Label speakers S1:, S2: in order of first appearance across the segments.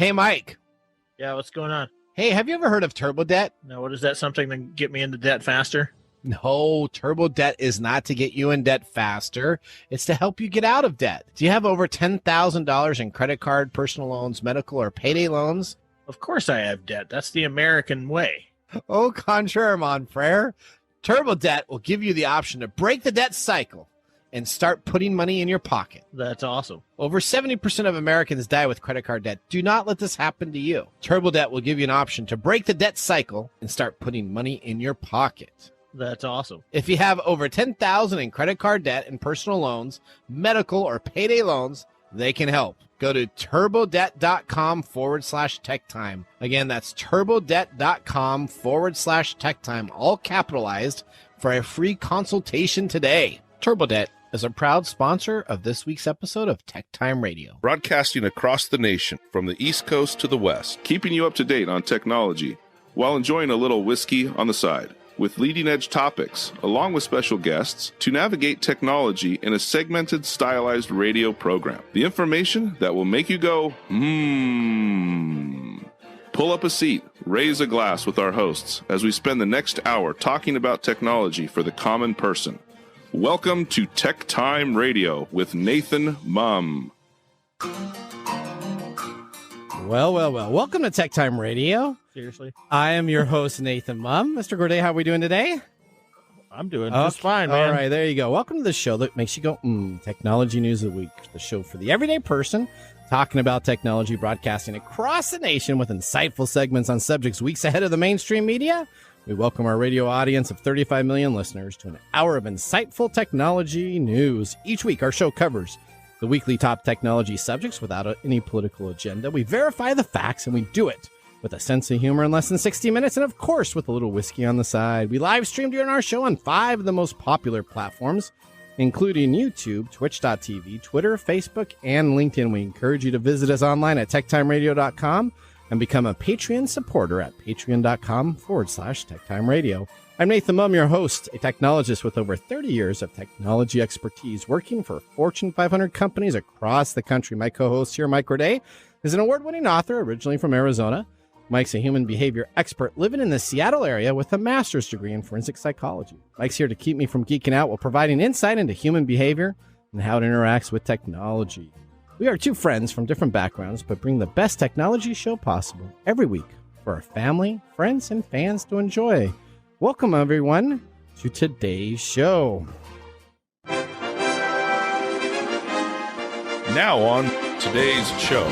S1: Hey, Mike.
S2: Yeah, what's going on?
S1: Hey, have you ever heard of turbo debt?
S2: No, what is that? Something to get me into debt faster?
S1: No, turbo debt is not to get you in debt faster. It's to help you get out of debt. Do you have over $10,000 in credit card, personal loans, medical, or payday loans?
S2: Of course I have debt. That's the American way.
S1: Au contraire, mon frere. Turbo debt will give you the option to break the debt cycle and start putting money in your pocket.
S2: That's awesome.
S1: Over 70% of Americans die with credit card debt. Do not let this happen to you. Turbo debt will give you an option to break the debt cycle and start putting money in your pocket.
S2: That's awesome.
S1: If you have over $10,000 in credit card debt and personal loans, medical or payday loans, they can help. Go to turbodebt.com/techtime. Again, that's turbodebt.com/techtime, all capitalized, for a free consultation today. TurboDebt is a proud sponsor of this week's episode of TechTime Radio.
S3: Broadcasting across the nation from the East Coast to the West, keeping you up to date on technology while enjoying a little whiskey on the side, with leading-edge topics, along with special guests, to navigate technology in a segmented, stylized radio program. The information that will make you go, Pull up a seat, raise a glass with our hosts as we spend the next hour talking about technology for the common person. Welcome to TechTime Radio with Nathan Mumm.
S1: Well. Welcome to TechTime Radio.
S2: Seriously?
S1: I am your host, Nathan Mumm. Mr. Gourdet, how are we doing today?
S2: I'm doing just fine, man.
S1: All right, there you go. Welcome to the show that makes you go, Technology News of the Week, the show for the everyday person, talking about technology, broadcasting across the nation with insightful segments on subjects weeks ahead of the mainstream media. We welcome our radio audience of 35 million listeners to an hour of insightful technology news. Each week, our show covers the weekly top technology subjects without any political agenda. We verify the facts, and we do it with a sense of humor in less than 60 minutes, and of course, with a little whiskey on the side. We live stream during our show on 5 of the most popular platforms, including YouTube, Twitch.tv, Twitter, Facebook, and LinkedIn. We encourage you to visit us online at techtimeradio.com and become a Patreon supporter at patreon.com/TechTime Radio. I'm Nathan Mumm, your host, a technologist with over 30 years of technology expertise working for Fortune 500 companies across the country. My co-host here, Mike Gourdet, is an award-winning author originally from Arizona. Mike's a human behavior expert living in the Seattle area with a master's degree in forensic psychology. Mike's here to keep me from geeking out while providing insight into human behavior and how it interacts with technology. We are two friends from different backgrounds, but bring the best technology show possible every week for our family, friends, and fans to enjoy. Welcome, everyone, to today's show.
S3: Now on today's show.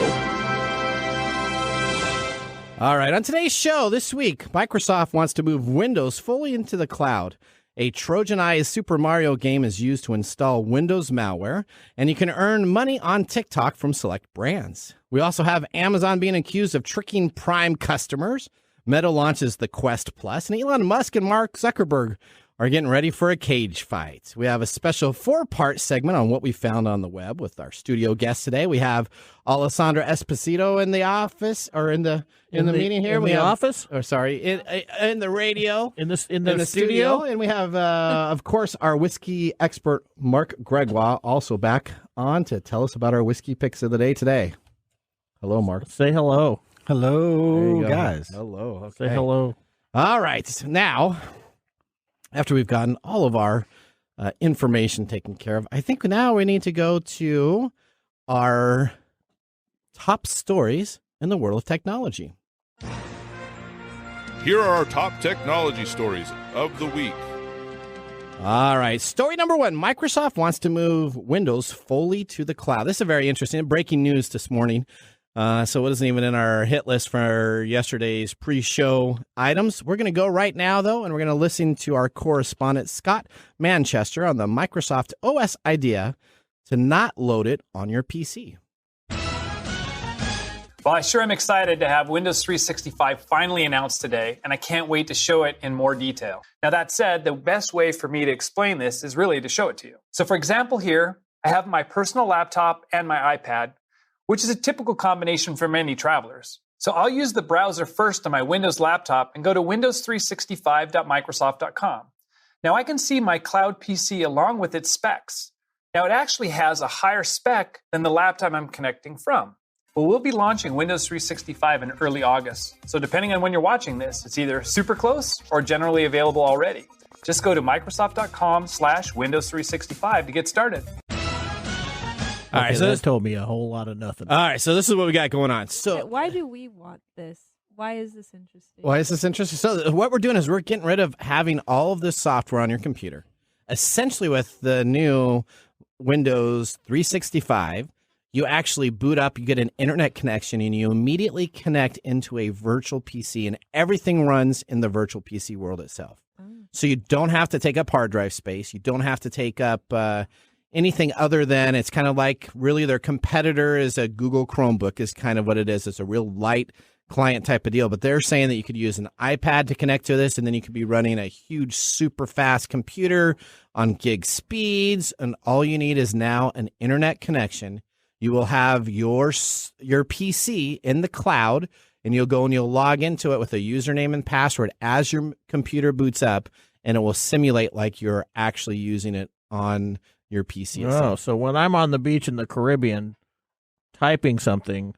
S1: All right, on today's show this week, Microsoft wants to move Windows fully into the cloud. A Trojanized Super Mario game is used to install Windows malware, and you can earn money on TikTok from select brands. We also have Amazon being accused of tricking Prime customers. Meta launches the Quest Plus, and Elon Musk and Marc Zuckerberg are getting ready for a cage fight. We have a special 4-part segment on what we found on the web with our studio guest today. We have Alessandra Esposito in the office, or in the meeting here.
S2: In the office?
S1: Or sorry, in the radio.
S2: In the
S1: studio. And we have, of course, our whiskey expert, Marc Gregoire, also back on to tell us about our whiskey picks of the day today. Hello, Marc.
S2: Say hello.
S4: Hello, guys.
S1: Hello. Okay.
S2: Say hello.
S1: All right. Now, after we've gotten all of our information taken care of, I think now we need to go to our top stories in the world of technology.
S3: Here are our top technology stories of the week.
S1: All right. Story number 1. Microsoft wants to move Windows fully to the cloud. This is very interesting. Breaking news this morning. So it isn't even in our hit list for yesterday's pre-show items. We're going to go right now, though, and we're going to listen to our correspondent, Scott Manchester, on the Microsoft OS idea to not load it on your PC.
S5: Well, I sure am excited to have Windows 365 finally announced today, and I can't wait to show it in more detail. Now, that said, the best way for me to explain this is really to show it to you. So, for example, here, I have my personal laptop and my iPad, which is a typical combination for many travelers. So I'll use the browser first on my Windows laptop and go to windows365.microsoft.com. Now I can see my cloud PC along with its specs. Now it actually has a higher spec than the laptop I'm connecting from. but we'll be launching Windows 365 in early August. So depending on when you're watching this, it's either super close or generally available already. Just go to Microsoft.com/Windows365 to get started.
S1: All right,
S2: so that told me a whole lot of nothing.
S1: All right, so this is what we got going on. So
S6: Why do we want this? Why is this interesting?
S1: Why is this interesting? So what we're doing is we're getting rid of having all of this software on your computer. Essentially, with the new Windows 365, you actually boot up, you get an internet connection, and you immediately connect into a virtual PC, and everything runs in the virtual PC world itself. So you don't have to take up hard drive space. You don't have to take up anything other than, it's kind of like really their competitor is a Google Chromebook is kind of what it is. It's a real light client type of deal. But they're saying that you could use an iPad to connect to this, and then you could be running a huge, super fast computer on gig speeds. And all you need is now an internet connection. You will have your PC in the cloud, and you'll go and you'll log into it with a username and password as your computer boots up, and it will simulate like you're actually using it on your PC itself.
S2: Oh, so when I'm on the beach in the Caribbean typing something,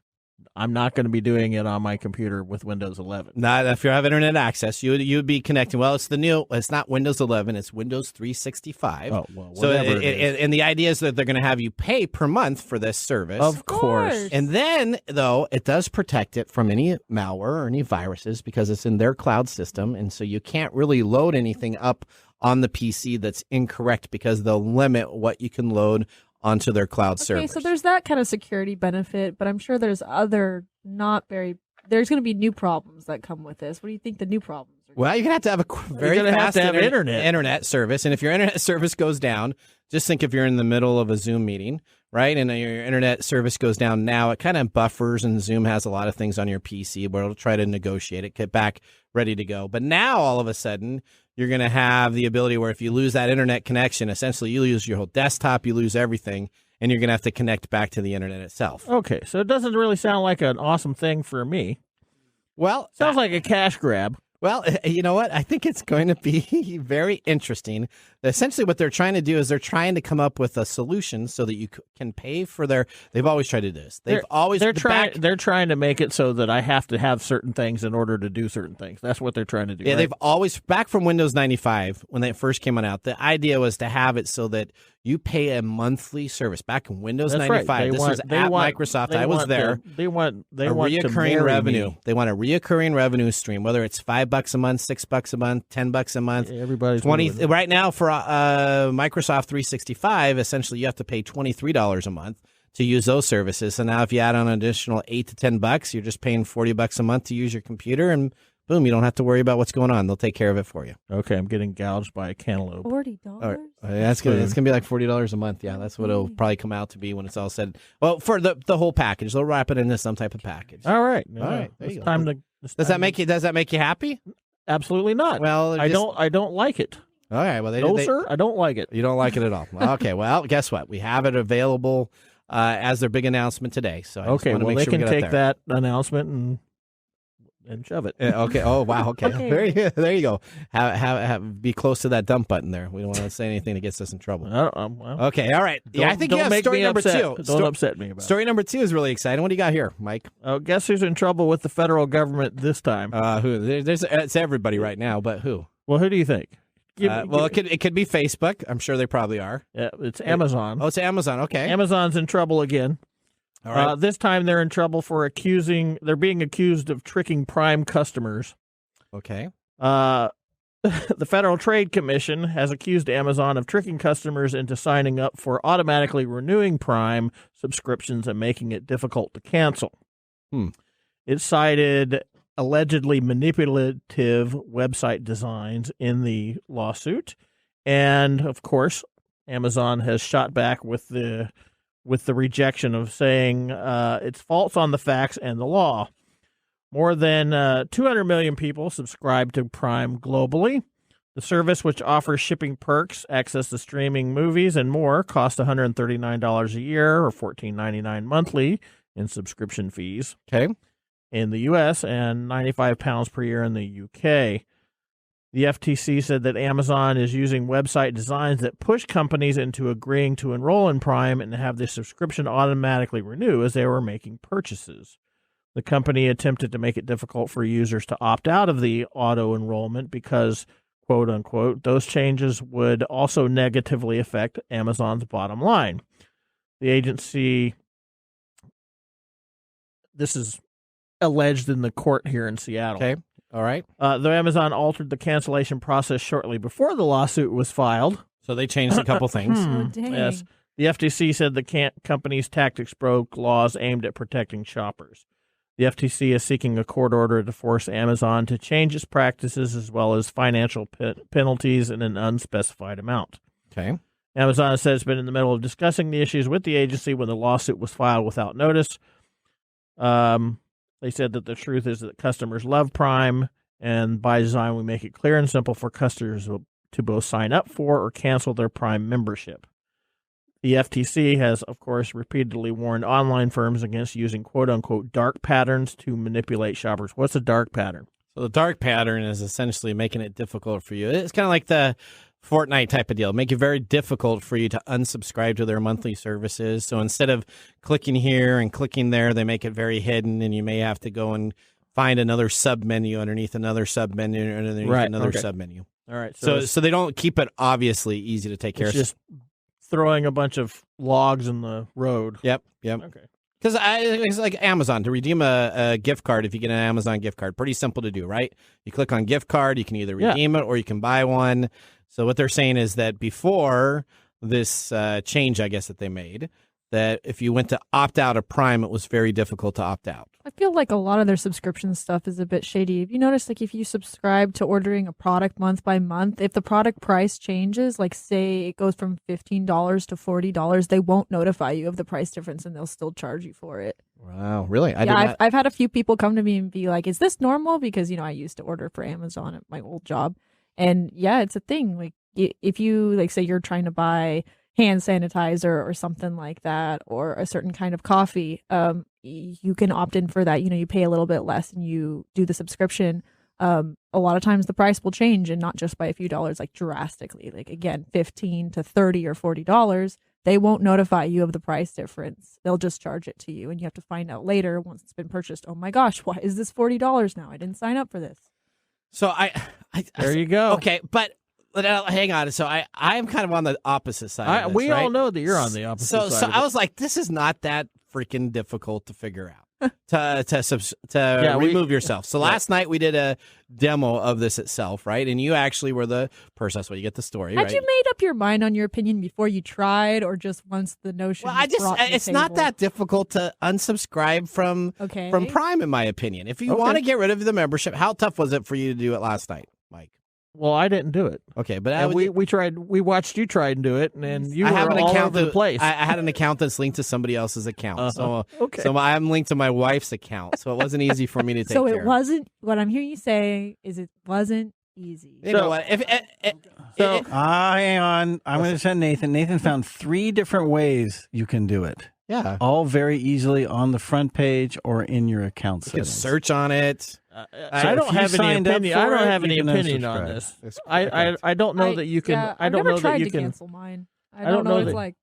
S2: I'm not going to be doing it on my computer with Windows 11.
S1: Not if you have internet access, you would be connecting. Well, it's not Windows 11, it's Windows 365.
S2: Oh, well,
S1: so
S2: whatever it is.
S1: And the idea is that they're going to have you pay per month for this service.
S2: Of course.
S1: And then, though, it does protect it from any malware or any viruses because it's in their cloud system. And so you can't really load anything up on the PC that's incorrect because they'll limit what you can load onto their cloud servers.
S6: Okay, so there's that kind of security benefit, but I'm sure there's other there's going to be new problems that come with this. What do you think the new problems are?
S1: Well, you're going to have a very fast internet service. And if your internet service goes down, just think if you're in the middle of a Zoom meeting, right, and your internet service goes down now, it kind of buffers, and Zoom has a lot of things on your PC where it'll try to negotiate it, get back ready to go. But now, all of a sudden, you're going to have the ability where if you lose that internet connection, essentially you lose your whole desktop, you lose everything, and you're going to have to connect back to the internet itself.
S2: Okay, so it doesn't really sound like an awesome thing for me.
S1: Well,
S2: sounds like a cash grab.
S1: Well, you know what? I think it's going to be very interesting. Essentially, what they're trying to do is they're trying to come up with a solution so that you can pay for their. They've always tried to do this. They're
S2: trying to make it so that I have to have certain things in order to do certain things. That's what they're trying to do.
S1: Yeah,
S2: right?
S1: They've always, back from Windows 95 when they first came out, the idea was to have it so that you pay a monthly service. Back in Windows 95,
S2: right.
S1: this was at Microsoft. I was there.
S2: They want
S1: reoccurring revenue. Me. They want a reoccurring revenue stream, whether it's $5 a month, $6 a month, $10 a month.
S2: Everybody's
S1: 20 right now for Microsoft 365. Essentially, you have to pay $23 a month to use those services. So now, if you add on an additional $8 to $10, you're just paying $40 a month to use your computer, and boom, you don't have to worry about what's going on. They'll take care of it for you.
S2: Okay, I'm getting gouged by a cantaloupe.
S6: $40.
S1: Right. That's good. It's gonna be like $40 a month. Yeah, that's what it'll probably come out to be when it's all said. Well, for the whole package, they'll wrap it into some type of package.
S2: All right.
S1: All right.
S2: It's time to.
S1: Does that make you happy?
S2: Absolutely not.
S1: Well,
S2: I don't like it.
S1: All right. Well,
S2: sir, I don't like it.
S1: You don't like it at all. Okay. Well, guess what? We have it available as their big announcement today. So
S2: okay. Well, they can take that announcement and shove it.
S1: Yeah, okay. Oh, wow. Okay. There you go. Be close to that dump button there. We don't want to say anything that gets us in trouble. Okay. All right. Yeah, I think you have story number 2.
S2: Don't upset me about it.
S1: Story number 2 is really exciting. What do you got here, Mike?
S2: Oh, guess who's in trouble with the federal government this time?
S1: Who? It's everybody right now, but who?
S2: Well, who do you think?
S1: It could be Facebook. I'm sure they probably are.
S2: Yeah, it's Amazon.
S1: Oh, it's Amazon. Okay.
S2: Amazon's in trouble again.
S1: All right.
S2: This time they're in trouble for they're being accused of tricking Prime customers.
S1: Okay.
S2: The Federal Trade Commission has accused Amazon of tricking customers into signing up for automatically renewing Prime subscriptions and making it difficult to cancel. It cited allegedly manipulative website designs in the lawsuit. And, of course, Amazon has shot back with the rejection of saying it's false on the facts and the law. More than 200 million people subscribe to Prime globally. The service, which offers shipping perks, access to streaming movies, and more, costs $139 a year or $14.99 monthly in subscription fees.
S1: Okay.
S2: In the U.S. and £95 per year in the U.K. The FTC said that Amazon is using website designs that push companies into agreeing to enroll in Prime and have the subscription automatically renew as they were making purchases. The company attempted to make it difficult for users to opt out of the auto-enrollment because, quote unquote, those changes would also negatively affect Amazon's bottom line. The agency, this is alleged in the court here in Seattle.
S1: Okay. All right.
S2: Though Amazon altered the cancellation process shortly before the lawsuit was filed.
S1: So they changed a couple things.
S6: Oh, dang.
S2: Yes. The FTC said the company's tactics broke laws aimed at protecting shoppers. The FTC is seeking a court order to force Amazon to change its practices as well as financial penalties in an unspecified amount.
S1: Okay.
S2: Amazon has said it's been in the middle of discussing the issues with the agency when the lawsuit was filed without notice. They said that the truth is that customers love Prime, and by design, we make it clear and simple for customers to both sign up for or cancel their Prime membership. The FTC has, of course, repeatedly warned online firms against using quote-unquote dark patterns to manipulate shoppers. What's a dark pattern?
S1: So the dark pattern is essentially making it difficult for you. It's kind of like the Fortnite type of deal. Make it very difficult for you to unsubscribe to their monthly services. So instead of clicking here and clicking there, they make it very hidden, and you may have to go and find another sub-menu underneath another sub-menu underneath another sub-menu.
S2: All right.
S1: So they don't keep it obviously easy to take care of.
S2: Just throwing a bunch of logs in the road.
S1: Yep.
S2: Okay.
S1: Because it's like Amazon. To redeem a gift card, if you get an Amazon gift card, pretty simple to do, right? You click on gift card, you can either redeem it or you can buy one. So what they're saying is that before this change, I guess, that they made, that if you went to opt out of Prime, it was very difficult to opt out.
S6: I feel like a lot of their subscription stuff is a bit shady. Have you noticed, like, if you subscribe to ordering a product month by month, if the product price changes, like, say it goes from $15 to $40, they won't notify you of the price difference and they'll still charge you for it.
S1: Wow, really?
S6: I've had a few people come to me and be like, is this normal? Because, I used to order for Amazon at my old job. And yeah, it's a thing. Like, if you, like, say you're trying to buy hand sanitizer or something like that, or a certain kind of coffee, you can opt in for that. You pay a little bit less and you do the subscription. A lot of times the price will change, and not just by a few dollars, like drastically. Like, again, $15 to $30 or $40. They won't notify you of the price difference. They'll just charge it to you, and you have to find out later once it's been purchased. Oh my gosh, why is this $40 now? I didn't sign up for this.
S1: So
S2: there you go.
S1: Okay, but hang on. So I'm kind of on the opposite side. Of this,
S2: we
S1: right?
S2: all know that you're on the opposite side.
S1: So I was like, this is not that freaking difficult to figure out to remove yourself. So last night we did a demo of this itself, right? And you actually were the person. That's why you get the story.
S6: Had
S1: right?
S6: you made up your mind on your opinion before you tried, or just once the notion?
S1: Well, it's not that difficult to unsubscribe from Prime, in my opinion. If you want to get rid of the membership, how tough was it for you to do it last night, Mike?
S2: Well, I didn't do it.
S1: Okay, but
S2: we tried. We watched you try and do it, and you were
S1: have an
S2: all
S1: account
S2: over the place.
S1: I had an account that's linked to somebody else's account, so I'm linked to my wife's account, so it wasn't easy for me to take.
S6: So
S1: care
S6: it wasn't. What I'm hearing you say is it wasn't easy.
S1: You know what?
S4: Hang on. I'm going to send Nathan. Nathan found 3 different ways you can do it.
S1: Yeah,
S4: all very easily on the front page or in your account settings.
S1: You can search on it.
S2: I don't have any opinion. I don't have any opinion on this. I don't know that you can. I don't know that you can
S6: cancel mine. I don't know what it's like.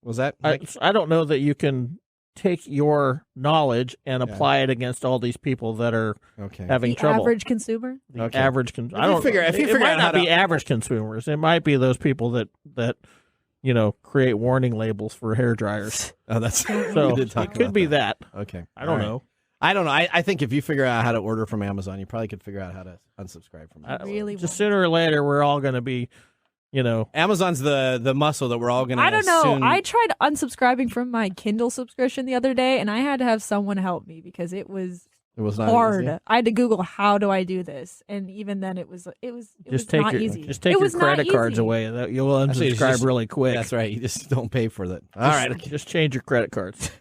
S1: Was that?
S2: I don't know that you can take your knowledge and apply it against all these people that are having trouble.
S6: Average consumer.
S2: Average consumer.
S1: It
S2: might not be average consumers. It might be those people that create warning labels for hair dryers.
S1: Oh, that's
S2: so.
S1: We did talk
S2: it could
S1: about
S2: be
S1: that.
S2: Okay. I don't know.
S1: I don't know. I think if you figure out how to order from Amazon, you probably could figure out how to unsubscribe from Amazon.
S2: Just sooner or later, we're all going to be,
S1: Amazon's the muscle that we're all going to.
S6: I don't know. I tried unsubscribing from my Kindle subscription the other day, and I had to have someone help me because it was
S1: not
S6: hard.
S1: Easy.
S6: I had to Google, how do I do this, and even then it was not easy.
S2: Just take your credit cards away. You'll unsubscribe really quick.
S1: That's right. You just don't pay for that. All right.
S2: Just change your credit cards.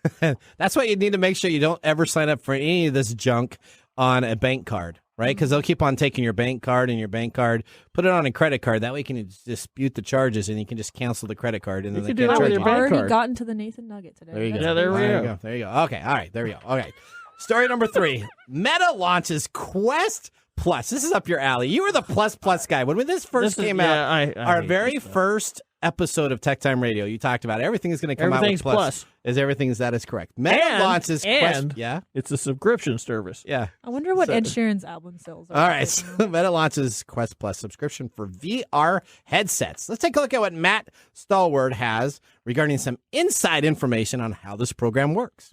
S1: That's why you need to make sure you don't ever sign up for any of this junk on a bank card, right? Because they'll keep on taking your bank card and your bank card, put it on a credit card. That way you can dispute the charges and you can just cancel the credit card. And then they can charge you.
S6: I've already gotten to the Nathan Nugget today.
S1: There you go.
S2: Yeah, there we go.
S1: There you go. Okay. All right. There we go. Okay. Story number 3. Meta launches Quest Plus. This is up your alley. You were the plus guy. When this first came out, our very first episode of TechTime Radio, you talked about everything is going to come out with plus. That is correct. Meta launches
S2: it's a subscription service.
S1: Yeah.
S6: I wonder what Ed Sheeran's album sales are.
S1: All right. So Meta launches Quest Plus subscription for VR headsets. Let's take a look at what Matt Stallward has regarding some inside information on how this program works.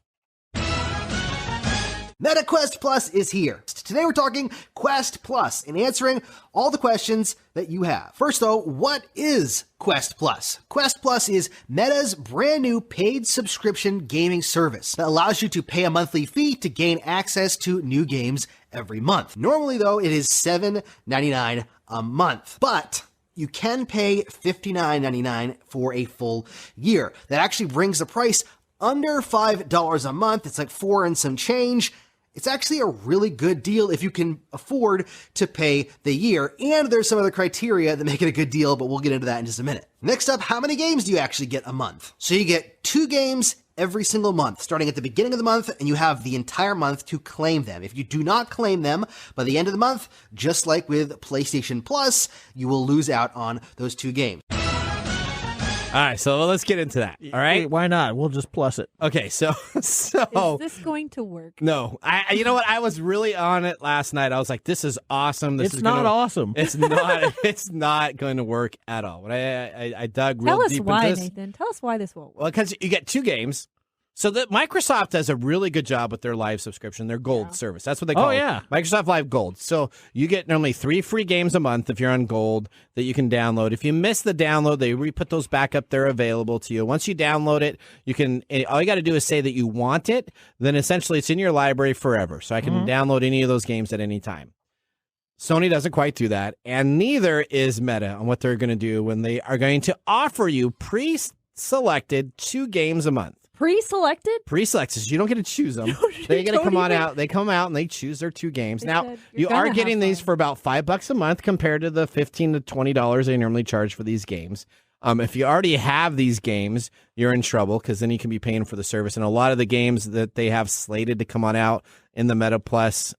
S7: Meta Quest Plus is here. Today we're talking Quest Plus and answering all the questions that you have. First though, what is Quest Plus? Quest Plus is Meta's brand new paid subscription gaming service that allows you to pay a monthly fee to gain access to new games every month. Normally though, it is $7.99 a month, but you can pay $59.99 for a full year. That actually brings the price under $5 a month. It's like $4 and some change. It's actually a really good deal if you can afford to pay the year. And there's some other criteria that make it a good deal, but we'll get into that in just a minute. Next up, how many games do you actually get a month? So you get 2 games every single month, starting at the beginning of the month, and you have the entire month to claim them. If you do not claim them by the end of the month, just like with PlayStation Plus, you will lose out on those 2 games.
S1: All right, so let's get into that. All right,
S2: wait, why not? We'll just plus it.
S1: Okay, so
S6: is this going to work?
S1: No, you know what? I was really on it last night. I was like, "This is awesome.
S2: It's not awesome.
S1: It's not. It's not going to work at all." When I dug real deep into this.
S6: Tell us why, Nathan. Tell us why this won't work.
S1: Well, because you get 2 games. So Microsoft does a really good job with their live subscription, their gold service. That's what they call it. Microsoft Live Gold. So you get normally 3 free games a month if you're on gold that you can download. If you miss the download, they re-put those back up there available to you. Once you download it, all you got to do is say that you want it. Then essentially it's in your library forever. So I can download any of those games at any time. Sony doesn't quite do that. And neither is Meta on what they're going to do when they are going to offer you pre-selected 2 games a month.
S6: Pre-selected?
S1: Pre-selected. So you don't get to choose them. They got to come out. They come out and they choose their 2 games. Now, you are getting these for about $5 a month compared to the $15 to $20 they normally charge for these games. If you already have these games, you're in trouble because then you can be paying for the service. And a lot of the games that they have slated to come on out in the Meta Plus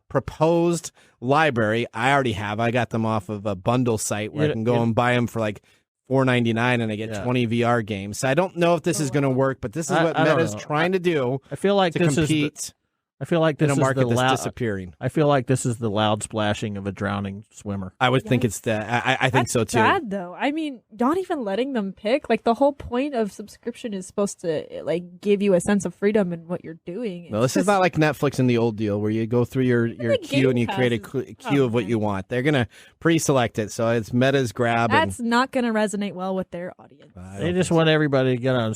S1: proposed library, I already have. I got them off of a bundle site where I can go and buy them for like $4.99 and I get 20 VR games. So I don't know if this is going to work, but this is what Meta's trying to do.
S2: I feel like
S1: to
S2: this
S1: compete.
S2: Is I feel like this
S1: in a market
S2: is
S1: that's disappearing.
S2: I feel like this is the loud splashing of a drowning swimmer.
S1: I would think it's that. I think so too.
S6: That's bad though. I mean, not even letting them pick. Like the whole point of subscription is supposed to like give you a sense of freedom in what you're doing.
S1: No, this is not like Netflix in the old deal where you go through your queue and you create a queue of what you want. They're gonna pre-select it, so it's Meta's grab.
S6: That's not gonna resonate well with their audience.
S2: They just want everybody to get on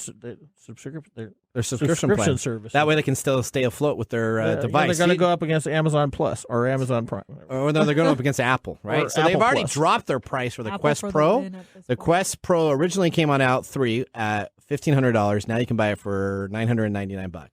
S2: their
S1: subscription
S2: service.
S1: That way they can still stay afloat with their device.
S2: They're going to go up against Amazon Plus or Amazon Prime.
S1: Or no, they're going up against Apple, right? So they've already dropped their price for the Quest Pro. The Quest Pro originally came on out 3 at $1,500. Now you can buy it for $999.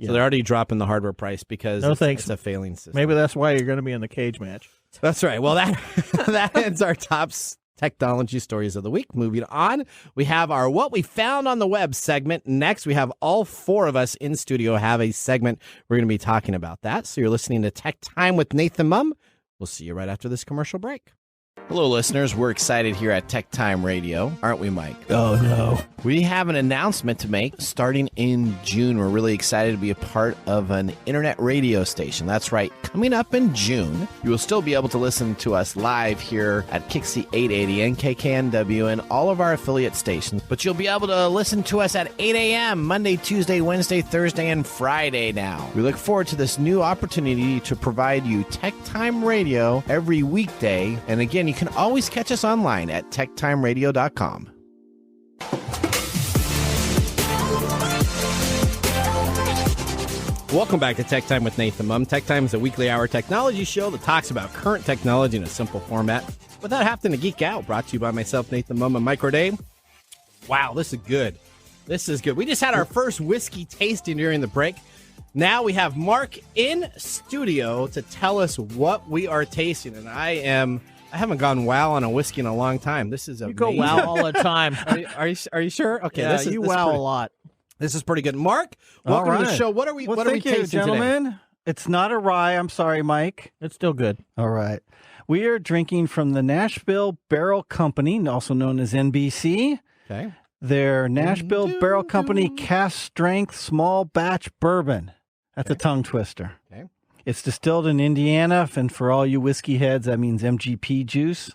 S1: So they're already dropping the hardware price because it's a failing system.
S2: Maybe that's why you're going to be in the cage match.
S1: That's right. Well, that ends our top technology stories of the week. Moving on, we have our What We Found on the Web segment. Next, we have all 4 of us in studio have a segment. We're going to be talking about that. So you're listening to Tech Time with Nathan Mumm. We'll see you right after this commercial break. Hello, listeners. We're excited here at TechTime Radio, aren't we, Mike?
S2: Oh, no.
S1: We have an announcement to make starting in June. We're really excited to be a part of an internet radio station. That's right. Coming up in June, you will still be able to listen to us live here at Kixie 880 and KKNW and all of our affiliate stations. But you'll be able to listen to us at 8 a.m. Monday, Tuesday, Wednesday, Thursday, and Friday now. We look forward to this new opportunity to provide you TechTime Radio every weekday. And again, you can always catch us online at techtimeradio.com. Welcome back to Tech Time with Nathan Mumm. Tech Time is a weekly hour technology show that talks about current technology in a simple format without having to geek out. Brought to you by myself, Nathan Mumm, and Mike Corday. Wow, this is good. This is good. We just had our first whiskey tasting during the break. Now we have Marc in studio to tell us what we are tasting, and I haven't gone wow on a whiskey in a long time. This is amazing.
S2: You go wow all the time.
S1: Are you sure? Okay,
S2: yeah, you wow a lot.
S1: This is pretty good. Marc, welcome to the show. What are we
S4: Well,
S1: tasting
S4: gentlemen.
S1: today?
S4: It's not a rye. I'm sorry, Mike.
S2: It's still good.
S4: All right. We are drinking from the Nashville Barrel Company, also known as NBC.
S1: Okay.
S4: Their Nashville Barrel Company cast strength small batch bourbon. That's a tongue twister.
S1: Okay.
S4: It's distilled in Indiana, and for all you whiskey heads, that means MGP juice.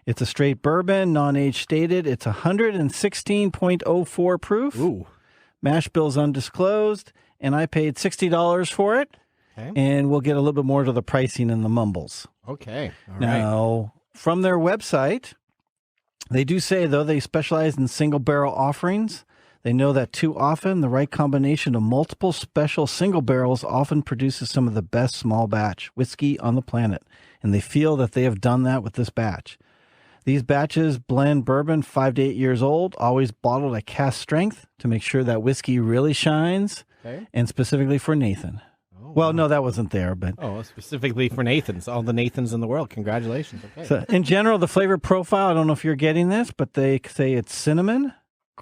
S4: It's a straight bourbon, non-age stated. It's 116.04 proof.
S1: Ooh.
S4: Mash bill's undisclosed, and I paid $60 for it.
S1: Okay.
S4: And we'll get a little bit more to the pricing in the mumbles.
S1: Okay. All right.
S4: Now, from their website, they do say, though, they specialize in single barrel offerings. They know that too often the right combination of multiple special single barrels often produces some of the best small batch whiskey on the planet. And they feel that they have done that with this batch. These batches blend bourbon 5 to 8 years old, always bottled at cask strength to make sure that whiskey really shines, and specifically for Nathan. Well, no, that wasn't there, but
S1: specifically for Nathans, all the Nathans in the world. Congratulations. Okay.
S4: So in general, the flavor profile, I don't know if you're getting this, but they say it's cinnamon,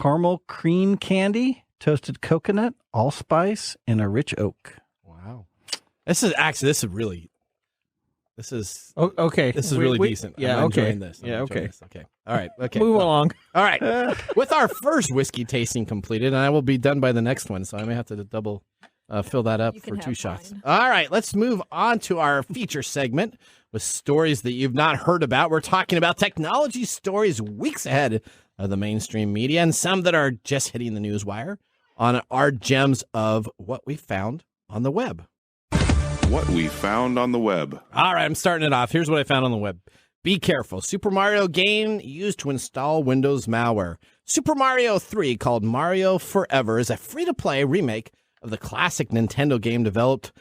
S4: caramel cream candy, toasted coconut, allspice, and a rich oak.
S1: Wow. This is really
S2: okay.
S1: This is really decent.
S2: Yeah,
S1: I'm
S2: okay.
S1: enjoying this.
S2: Okay.
S1: Okay. All right. Okay.
S2: Move along.
S1: All right. With our first whiskey tasting completed, and I will be done by the next one, so I may have to double fill that up for 2 shots.
S6: mine.
S1: All right. Let's move on to our feature segment with stories that you've not heard about. We're talking about technology stories weeks ahead of the mainstream media and some that are just hitting the newswire on our gems of what we found on the web.
S3: What we found on the web.
S1: All right, I'm starting it off. Here's what I found on the web. Be careful. Super Mario game used to install Windows malware. Super Mario 3, called Mario Forever, is a free-to-play remake of the classic Nintendo game developed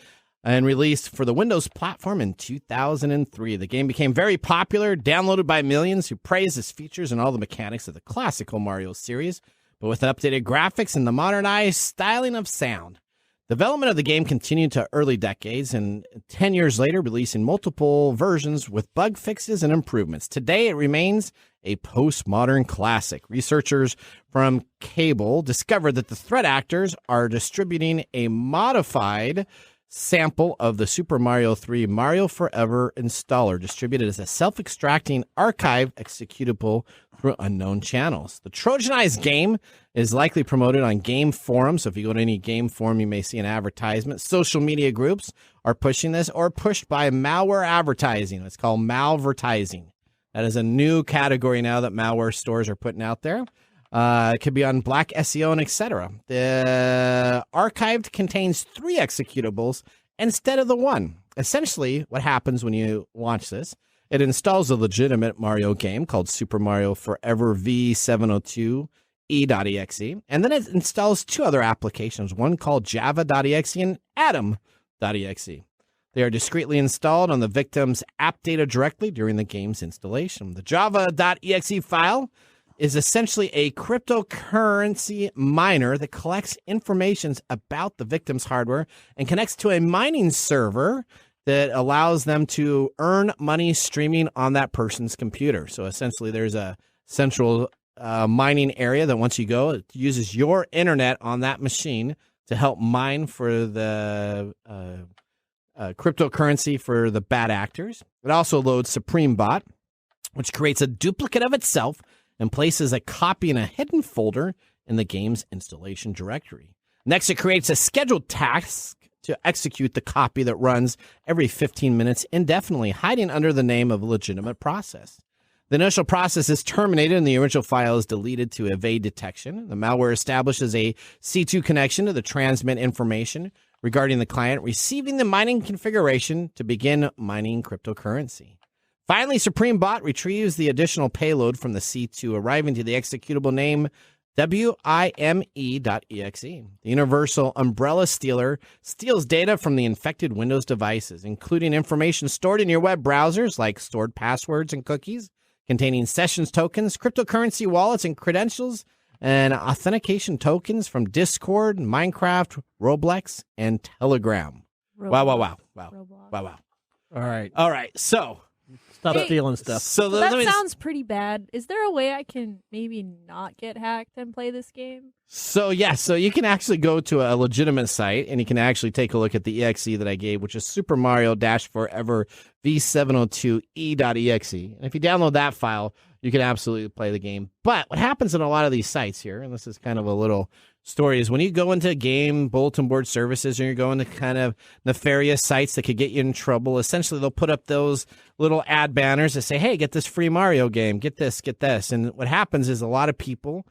S1: and released for the Windows platform in 2003. The game became very popular, downloaded by millions who praised its features and all the mechanics of the classical Mario series, but with updated graphics and the modernized styling of sound. Development of the game continued to early decades, and 10 years later, releasing multiple versions with bug fixes and improvements. Today, it remains a postmodern classic. Researchers from Cable discovered that the threat actors are distributing a modified sample of the Super Mario 3 Mario Forever installer, distributed as a self-extracting archive executable through unknown channels. The Trojanized game is likely promoted on game forums. So if you go to any game forum, you may see an advertisement. Social media groups are pushing this, or pushed by malware advertising. It's called malvertising. That is a new category now that malware stores are putting out there. It could be on Black SEO and etc. The archived contains 3 executables instead of the 1. Essentially, what happens when you launch this, it installs a legitimate Mario game called Super Mario Forever V702 E.exe, and then it installs 2 other applications, one called Java.exe and Atom.exe. They are discreetly installed on the victim's app data directly during the game's installation. The Java.exe file is essentially a cryptocurrency miner that collects information about the victim's hardware and connects to a mining server that allows them to earn money streaming on that person's computer. So essentially, there's a central mining area that once you go, it uses your internet on that machine to help mine for the cryptocurrency for the bad actors. It also loads Supreme Bot, which creates a duplicate of itself and places a copy in a hidden folder in the game's installation directory. Next, it creates a scheduled task to execute the copy that runs every 15 minutes indefinitely, hiding under the name of a legitimate process. The initial process is terminated and the original file is deleted to evade detection. The malware establishes a C2 connection to the transmit information regarding the client receiving the mining configuration to begin mining cryptocurrency. Finally, Supreme Bot retrieves the additional payload from the C2, arriving to the executable name WIME.exe. The universal umbrella stealer steals data from the infected Windows devices, including information stored in your web browsers like stored passwords and cookies, containing sessions tokens, cryptocurrency wallets and credentials, and authentication tokens from Discord, Minecraft, Roblox, and Telegram. Wow.
S2: All right.
S1: So
S2: Stop stealing stuff.
S1: So
S6: that sounds pretty bad. Is there a way I can maybe not get hacked and play this game?
S1: So you can actually go to a legitimate site and you can actually take a look at the exe that I gave, which is Super Mario Forever V702e.exe. And if you download that file, you can absolutely play the game. But what happens in a lot of these sites here, and this is kind of a little story, is when you go into game bulletin board services and you're going to kind of nefarious sites that could get you in trouble, essentially they'll put up those little ad banners that say, hey, get this free Mario game, get this. And what happens is a lot of people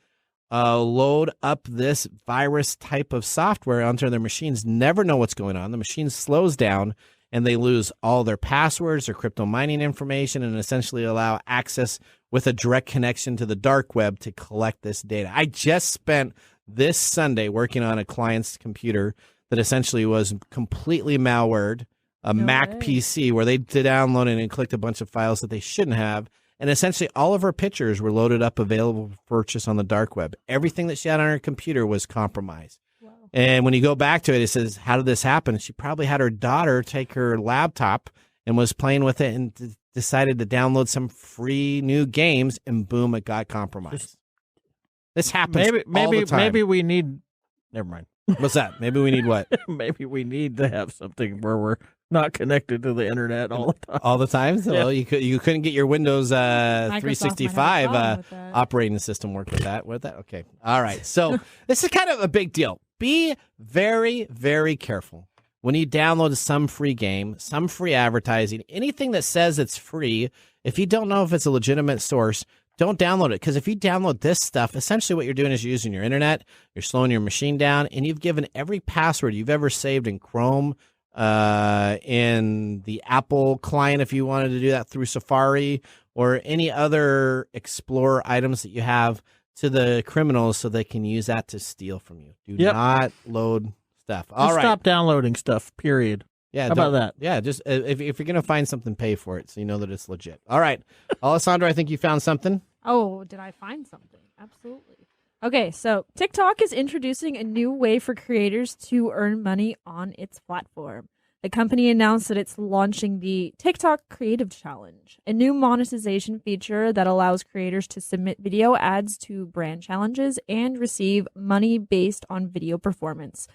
S1: load up this virus type of software onto their machines, never know what's going on. The machine slows down and they lose all their passwords, their crypto mining information, and essentially allow access with a direct connection to the dark web to collect this data. I just spent this Sunday working on a client's computer that essentially was completely malwared, a Mac PC, where they downloaded and clicked a bunch of files that they shouldn't have. And essentially all of her pictures were loaded up available for purchase on the dark web. Everything that she had on her computer was compromised. Wow. And when you go back to it, it says, how did this happen? She probably had her daughter take her laptop and was playing with it and decided to download some free new games, and boom, it got compromised. This happens all the time.
S2: Maybe we need... Never mind.
S1: What's that? Maybe we need what?
S2: Maybe we need to have something where we're not connected to the internet all the time.
S1: All the time? So, well, you couldn't get your Windows 365 operating system work with that. Okay. All right. So this is kind of a big deal. Be very, very careful when you download some free game, some free advertising, anything that says it's free. If you don't know if it's a legitimate source, don't download it, because if you download this stuff, essentially what you're doing is you're using your internet, you're slowing your machine down, and you've given every password you've ever saved in Chrome, in the Apple client, if you wanted to do that through Safari, or any other Explorer items that you have, to the criminals so they can use that to steal from you. Do not load stuff. All right.
S2: Stop downloading stuff, period.
S1: Yeah,
S2: how about that?
S1: Yeah, just if you're going to find something, pay for it so you know that it's legit. All right. Alessandra, I think you found something.
S6: Oh, did I find something? Absolutely. Okay, so TikTok is introducing a new way for creators to earn money on its platform. The company announced that it's launching the TikTok Creative Challenge, a new monetization feature that allows creators to submit video ads to brand challenges and receive money based on video performance.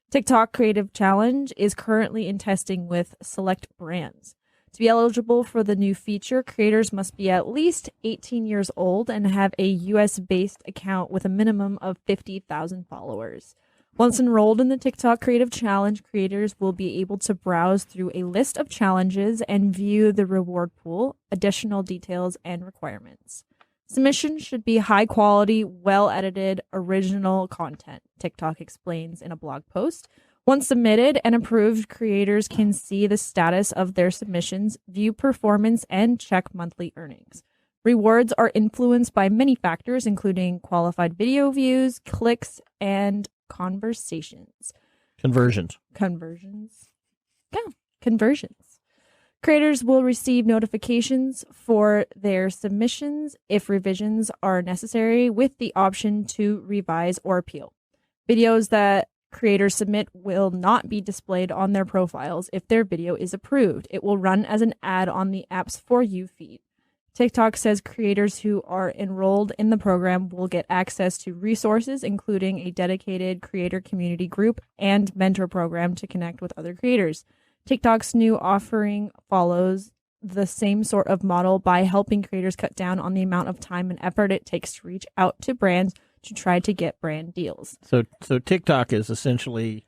S6: TikTok Creative Challenge is currently in testing with select brands. To be eligible for the new feature, creators must be at least 18 years old and have a US-based account with a minimum of 50,000 followers. Once enrolled in the TikTok Creative Challenge, creators will be able to browse through a list of challenges and view the reward pool, additional details, and requirements. Submissions should be high-quality, well-edited, original content, TikTok explains in a blog post. Once submitted and approved, creators can see the status of their submissions, view performance, and check monthly earnings. Rewards are influenced by many factors, including qualified video views, clicks, and conversations.
S2: Conversions.
S6: Yeah, conversions. Creators will receive notifications for their submissions if revisions are necessary, with the option to revise or appeal. Videos that creators submit will not be displayed on their profiles if their video is approved. It will run as an ad on the app's For You feed. TikTok says creators who are enrolled in the program will get access to resources, including a dedicated creator community group and mentor program to connect with other creators. TikTok's new offering follows the same sort of model by helping creators cut down on the amount of time and effort it takes to reach out to brands to try to get brand deals.
S2: So TikTok is essentially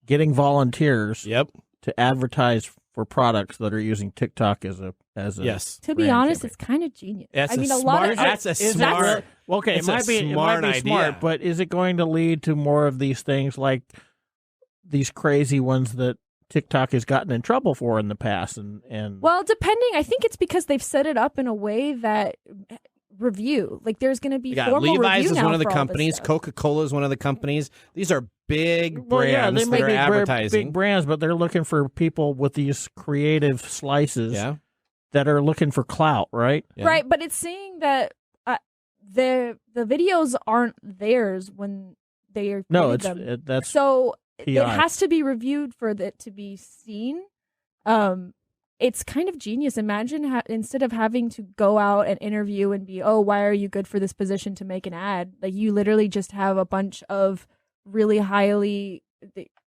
S2: getting volunteers to advertise for products that are using TikTok as a
S1: yes.
S6: To be honest, it's kind of genius.
S1: That's
S6: I mean,
S1: a
S6: lot
S1: smart,
S6: of
S1: that's a smart.
S2: Okay, it might be smart,
S1: idea.
S2: but is it going to lead to more of these things like these crazy ones that TikTok has gotten in trouble for in the past? And
S6: well, depending, I think it's because they've set it up in a way that review, like there's going to be formal
S1: Levi's
S6: review
S1: is
S6: now
S1: one of the
S6: for all this
S1: companies.
S6: stuff.
S1: Coca-Cola is one of the companies. These are big brands
S2: they
S1: that
S2: may
S1: are
S2: be
S1: advertising.
S2: big brands, but they're looking for people with these creative slices that are looking for clout, right?
S1: Yeah.
S6: Right, but it's saying that the videos aren't theirs when they are them.
S2: That's
S6: so
S2: PI.
S6: it has to be reviewed for it to be seen. it's kind of genius. Imagine instead of having to go out and interview and be, oh, why are you good for this position to make an ad? Like you literally just have a bunch of really highly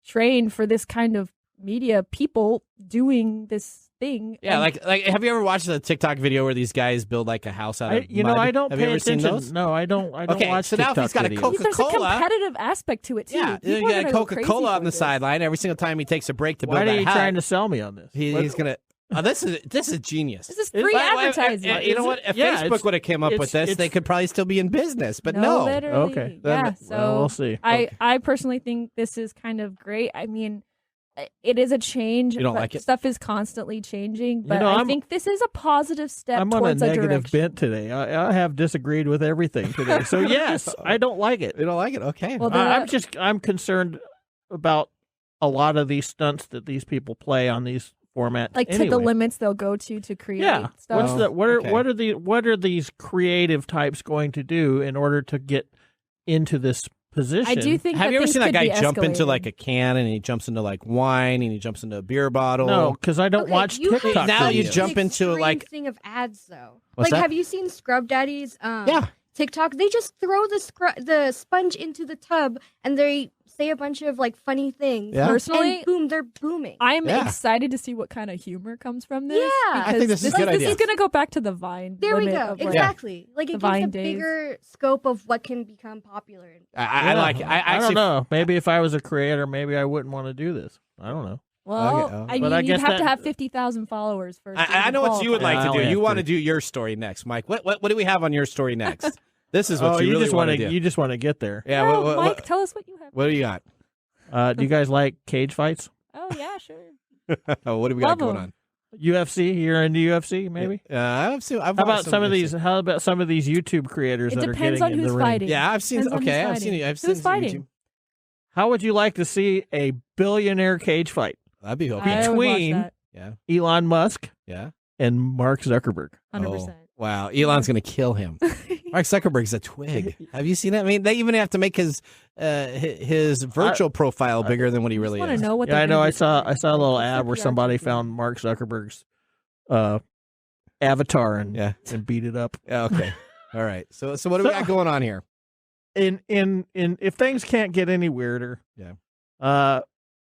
S6: trained for this kind of media people doing this thing.
S1: Yeah, like have you ever watched the TikTok video where these guys build like a house out of mud?
S2: I don't
S1: have
S2: pay
S1: you ever
S2: attention.
S1: seen those?
S2: No, I don't watch
S1: so
S2: TikTok
S1: now if he's got a
S2: videos.
S6: There's a
S1: Coca-Cola.
S6: competitive aspect to it too.
S1: Yeah,
S6: People
S1: you
S6: are
S1: got
S6: gonna go
S1: Coca-Cola
S6: crazy
S1: on the
S6: for this.
S1: sideline. Every single time he takes a break to build
S2: Why
S1: that
S2: are you
S1: hut,
S2: trying to sell me on this?
S1: he's gonna. Oh, this is genius.
S6: This is free advertising.
S1: You know what? If Facebook would have came up with this, they could probably still be in business. But no.
S6: Literally.
S2: Okay.
S6: Yeah. So
S2: well, we'll see.
S6: I personally think this is kind of great. I mean, it is a change.
S1: You don't
S6: but
S1: like it?
S6: Stuff is constantly changing, but
S2: know,
S6: I think this is a positive step
S2: I'm on a
S6: towards a
S2: negative
S6: direction.
S2: bent today. I have disagreed with everything today. So yes, I don't like it.
S1: You don't like it? Okay.
S6: Well,
S2: I'm concerned about a lot of these stunts that these people play on these formats.
S6: like to
S2: anyway.
S6: the limits they'll go to create stuff.
S2: What's what are these creative types going to do in order to get into this position?
S6: I do think.
S1: Have you ever seen that guy jump into
S6: escalated.
S1: like a can and he jumps into like wine and he jumps into a beer bottle?
S2: No, because I don't
S8: Okay,
S2: watch
S8: you have
S2: TikTok.
S1: Now you
S2: videos.
S1: jump into
S8: extreme
S1: like
S8: thing of ads though.
S1: What's
S8: Like,
S1: that?
S8: have you seen Scrub Daddy's
S1: Yeah.
S8: TikTok? They just throw the sponge into the tub and they say a bunch of like funny things.
S1: Yeah.
S6: Personally,
S8: and boom, they're booming.
S6: I'm
S1: Yeah.
S6: excited to see what kind of humor comes from this.
S8: Yeah.
S1: I think this is a good
S6: This
S1: idea.
S6: is going to go back to the Vine.
S8: There we
S6: limit
S8: go.
S6: of, like,
S8: Exactly. Like
S6: the
S8: it gives
S6: Vine
S8: a
S6: days.
S8: bigger scope of what can become popular.
S1: I like it. I
S2: I
S1: actually
S2: don't know. Maybe if I was a creator, maybe I wouldn't want to do this. I don't know.
S6: Well,
S1: Okay,
S6: I mean,
S2: but I
S6: you'd
S2: guess
S6: have to
S2: that-
S6: have 50,000 followers first. to
S1: I
S6: even
S1: know what you would
S6: qualify.
S1: like to
S2: I
S1: do.
S2: only
S1: You
S2: have
S1: want to
S2: 30.
S1: do your story next, Mike. What do we have on your story next? This is what you really
S2: just
S1: want to
S2: to
S1: do.
S2: you just want to get there.
S1: Yeah.
S6: No, Mike, tell us what you have.
S1: what do you got?
S2: Do you guys like cage fights?
S6: Oh yeah, sure.
S1: What do we got
S6: Love
S1: going
S6: 'em.
S1: on?
S2: UFC? You're into UFC, maybe?
S1: I've seen.
S2: How about some of these YouTube creators
S6: It
S2: that are
S6: depends
S2: getting
S6: on
S2: in the
S6: who's
S2: ring?
S6: fighting.
S1: Yeah, I've seen.
S6: Depends on
S1: Okay,
S6: who's
S1: I've seen.
S6: fighting.
S1: I've seen
S6: Who's
S1: some
S6: fighting?
S1: YouTube.
S2: How would you like to see a billionaire cage fight?
S1: That'd be okay.
S6: I would watch
S2: Between-
S6: that.
S1: Yeah.
S2: Elon Musk
S1: Yeah.
S2: and Mark Zuckerberg.
S6: 100%.
S1: Oh, wow. Elon's gonna kill him. Mark Zuckerberg's a twig. Have you seen that? I mean, they even have to make his virtual profile bigger than what he really
S6: I want
S1: is.
S6: to know what.
S2: Yeah,
S6: they're
S2: I know.
S6: gonna
S2: I
S6: do.
S2: saw a little
S6: What's
S2: ad
S6: the
S2: where
S6: PR
S2: somebody
S6: company?
S2: found Mark Zuckerberg's avatar and
S1: Yeah.
S2: and beat it up.
S1: Yeah, okay. All right. So what do we got going on here?
S2: In if things can't get any weirder,
S1: Yeah.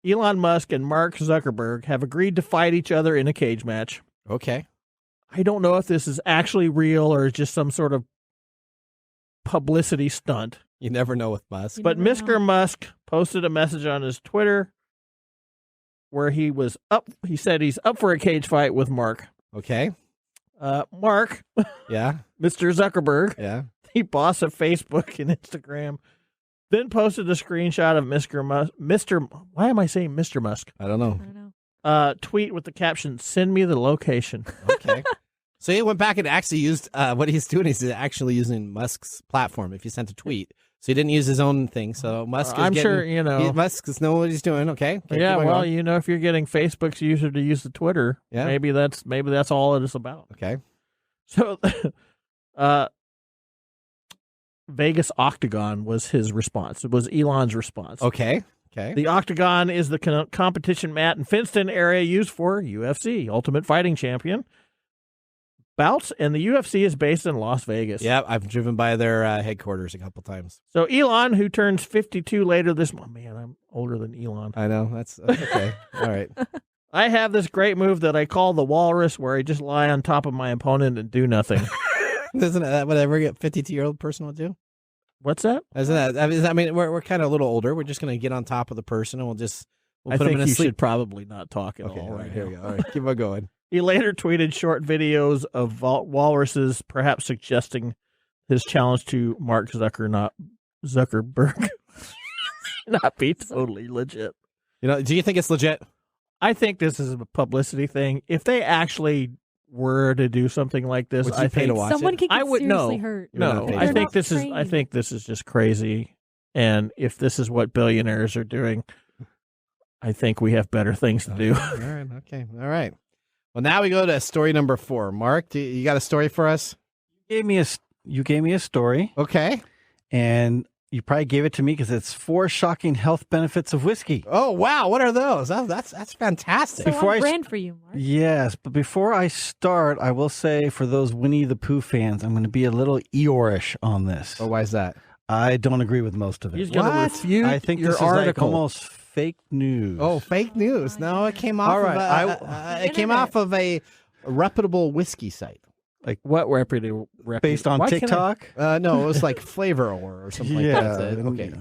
S2: Elon Musk and Mark Zuckerberg have agreed to fight each other in a cage match.
S1: Okay.
S2: I don't know if this is actually real or just some sort of publicity stunt.
S1: You never know with Musk.
S6: You
S2: But
S6: never
S2: Mr.
S6: know.
S2: Musk posted a message on his Twitter where he said he's up for a cage fight with Mark.
S1: Okay.
S2: Mark,
S1: Yeah.
S2: Mr. Zuckerberg,
S1: Yeah.
S2: the boss of Facebook and Instagram, then posted a screenshot of why am I saying Mr. Musk?
S1: I don't know.
S6: I don't know.
S2: Tweet with the caption, "Send me the location."
S1: Okay. So he went back and actually used what he's doing is actually using Musk's platform. If you sent a tweet, so he didn't use his own thing. So Musk,
S2: I'm sure
S1: Musk is knowing what he's doing. Okay. Okay,
S2: Yeah,
S1: keep on
S2: well,
S1: going.
S2: if you're getting Facebook's user to use the Twitter,
S1: Yeah.
S2: maybe that's all it is about.
S1: Okay.
S2: So, Vegas Octagon was his response. It was Elon's response.
S1: Okay. Okay.
S2: The Octagon is the competition mat and fenced-in area used for UFC, Ultimate Fighting Champion bouts, and the UFC is based in Las Vegas.
S1: Yeah, I've driven by their headquarters a couple times.
S2: So Elon, who turns 52 later this month, man, I'm older than Elon.
S1: I know. That's okay. All right.
S2: I have this great move that I call the walrus, where I just lie on top of my opponent and do nothing.
S1: Isn't that what every 52-year-old person would do?
S2: What's that?
S1: Isn't that? I mean, we're kind of a little older. We're just going to get on top of the person and we'll
S2: I
S1: put him
S2: think
S1: in a
S2: you
S1: sleep.
S2: should probably not talk at
S1: Okay.
S2: all.
S1: All right.
S2: Right
S1: Here we
S2: now.
S1: go. All right. Keep on going.
S2: He later tweeted short videos of walruses, perhaps suggesting his challenge to Mark Zuckerberg not be totally legit.
S1: Do you think it's legit?
S2: I think this is a publicity thing. If they actually were to do something like this,
S1: Would you
S2: I
S1: pay
S2: think
S1: to watch
S6: Someone
S1: it?
S6: could get
S2: I would
S6: seriously
S2: no,
S6: hurt.
S1: You're not
S2: no.
S1: paying
S2: I
S1: for
S2: think
S6: it.
S2: this is. I
S6: Trained.
S2: think this is just crazy. And if this is what billionaires are doing, I think we have better things to do.
S1: All right. Okay. All right. Well, now we go to story number 4. Mark, you got a story for us?
S4: You gave me a story,
S1: Okay.
S4: and you probably gave it to me because it's 4 shocking health benefits of whiskey.
S1: Oh, wow. What are those? Oh, that's fantastic.
S6: So on brand for you, Mark.
S4: Yes, but before I start, I will say for those Winnie the Pooh fans, I'm going to be a little Eeyore-ish on this.
S1: Oh, why is that?
S4: I don't agree with most of it.
S2: He's going to refute
S4: I think
S2: your
S4: this
S2: article.
S4: is like almost fake news.
S1: Oh, fake news. No, it came off
S4: All right,
S1: it came off of a reputable whiskey site.
S2: Like what reputable?
S4: Based on
S2: Why can't
S4: TikTok?
S1: No, it was like Flavor or something like that. Okay.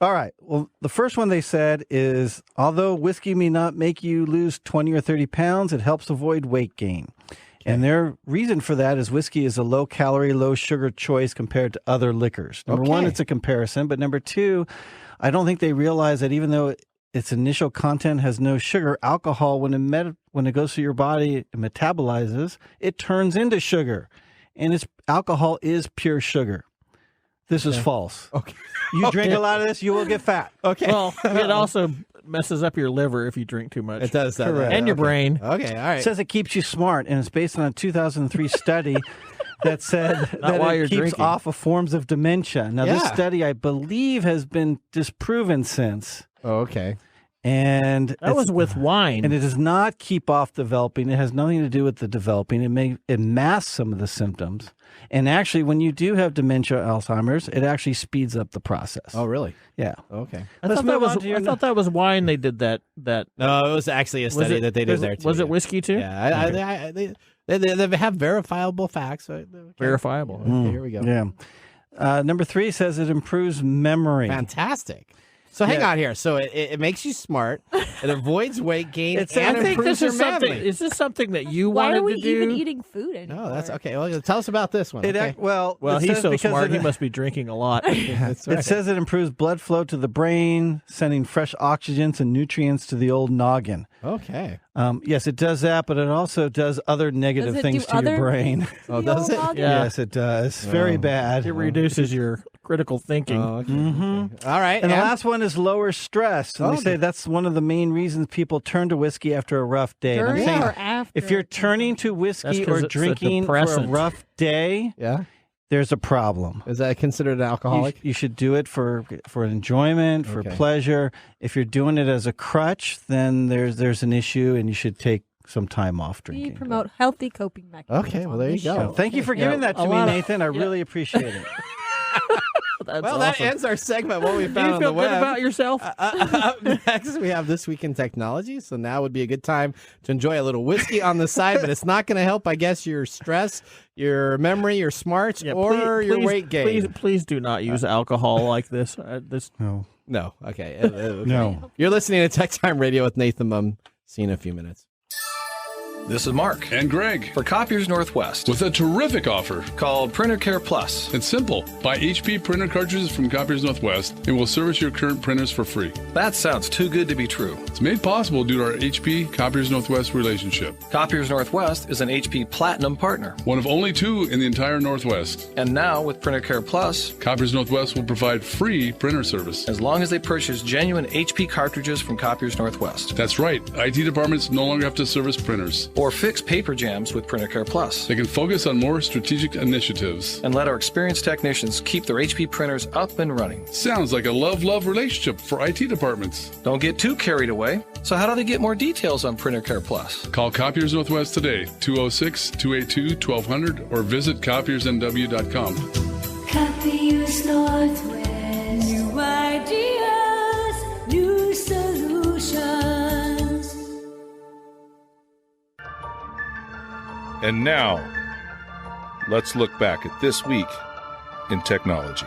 S4: All right. Well, the first one they said is, although whiskey may not make you lose 20 or 30 pounds, it helps avoid weight gain. And their reason for that is whiskey is a low-calorie, low-sugar choice compared to other liquors. Number one, it's a comparison. But number two, I don't think they realize that even though its initial content has no sugar, alcohol, when it goes through your body and metabolizes, it turns into sugar. And alcohol is pure sugar. This is false.
S1: Okay.
S4: You drink a lot of this, you will get fat.
S1: Okay.
S2: Well, it also messes up your liver if you drink too much.
S1: It does that.
S4: Correct.
S2: And your brain.
S1: Okay, all right.
S4: It says it keeps you smart, and it's based on a 2003 study that said that
S2: while
S4: it
S2: you're
S4: keeps
S2: drinking.
S4: off of forms of dementia. Now, this study, I believe, has been disproven since.
S1: Oh, okay.
S4: And
S2: That was with wine.
S4: And it does not keep off developing. It has nothing to do with the developing. It masks some of the symptoms. And actually, when you do have dementia, Alzheimer's, it actually speeds up the process.
S1: Oh, really?
S4: Yeah.
S1: Okay.
S2: I
S4: Let's
S2: thought that
S4: move
S2: was
S4: on to your-
S2: I thought that was wine. They did that.
S1: No, it was actually a study that they did there too.
S2: Was it whiskey too?
S1: Yeah, they have verifiable facts. Okay.
S2: Verifiable.
S1: Okay, here we go.
S4: Yeah. Number 3 says it improves memory.
S1: Fantastic. So hang on here. So it makes you smart. It avoids weight gain and
S2: I think
S1: improves
S2: this is
S1: your
S2: something.
S1: memory.
S2: Is this something that you
S6: Why
S2: wanted
S6: are we
S2: to do?
S6: even eating food anymore?
S1: No, that's okay. Well, tell us about this one.
S4: It
S1: Okay.
S4: ac- well,
S2: Well,
S4: it
S2: he's
S4: says
S2: so
S4: because
S2: smart.
S4: of
S2: He
S4: the-
S2: must be drinking a lot.
S1: That's right.
S4: It says it improves blood flow to the brain, sending fresh oxygens and nutrients to the old noggin.
S1: Okay.
S4: Yes, it does that, but it also does other negative
S6: Does it
S4: things
S6: do
S4: to your
S6: other-
S4: brain.
S1: Oh, does it?
S2: Yeah.
S4: Yes, it does. Very bad.
S2: It reduces your critical thinking.
S1: Oh, okay. Okay. All right.
S4: And the last one is lower stress. And
S1: Oh,
S4: they say that's one of the main reasons people turn to whiskey after a rough day. And I'm
S6: During
S4: saying,
S6: or after?
S4: if you're turning to
S2: That's
S4: whiskey
S2: 'cause
S4: or
S2: it's a
S4: drinking for a
S2: depressant.
S4: rough day,
S1: Yeah.
S4: there's a problem.
S1: Is that considered an alcoholic?
S4: You should do it for enjoyment, for
S1: Okay.
S4: pleasure. If you're doing it as a crutch, then there's an issue, and you should take some time off
S6: We
S4: drinking.
S6: promote healthy coping mechanisms.
S1: Okay, well,
S6: on
S1: there you
S6: this
S1: go.
S6: show.
S4: Thank you for giving that to
S2: a
S4: me,
S2: lot of-
S4: Nathan. I really appreciate it.
S2: That's
S1: Well, that
S2: awesome.
S1: ends our segment. What we
S2: Do
S1: found
S2: you
S1: on
S2: feel
S1: the
S2: good
S1: web.
S2: about yourself?
S1: Up next, we have This Week in Technology. So now would be a good time to enjoy a little whiskey on the side, but it's not going to help, I guess, your stress, your memory, your smarts, or your weight gain.
S2: Please do not use alcohol like this.
S4: No.
S1: No. Okay.
S4: No.
S1: You're listening to TechTime Radio with Nathan Mumm. See you in a few minutes.
S9: This is Mark
S3: And Greg,
S9: for Copiers Northwest
S3: with a terrific offer.
S9: called Printer Care Plus.
S3: It's simple. Buy HP printer cartridges from Copiers Northwest, and we'll service your current printers for free.
S9: That sounds too good to be true.
S3: It's made possible due to our HP Copiers Northwest relationship.
S9: Copiers Northwest is an HP Platinum partner.
S3: One of only 2 in the entire Northwest.
S9: And now with Printer Care Plus,
S3: Copiers Northwest will provide free printer service.
S9: as long as they purchase genuine HP cartridges from Copiers Northwest.
S3: That's right. IT departments no longer have to service printers.
S9: Or fix paper jams with Printer Care Plus.
S3: They can focus on more strategic initiatives.
S9: And let our experienced technicians keep their HP printers up and running.
S3: Sounds like a love-love relationship for IT departments.
S9: Don't get too carried away. So how do they get more details on Printer Care Plus?
S3: Call Copiers Northwest today, 206-282-1200, or visit copiersnw.com.
S10: Copiers Northwest. New ideas, new solutions.
S3: And now, let's look back at this week in technology.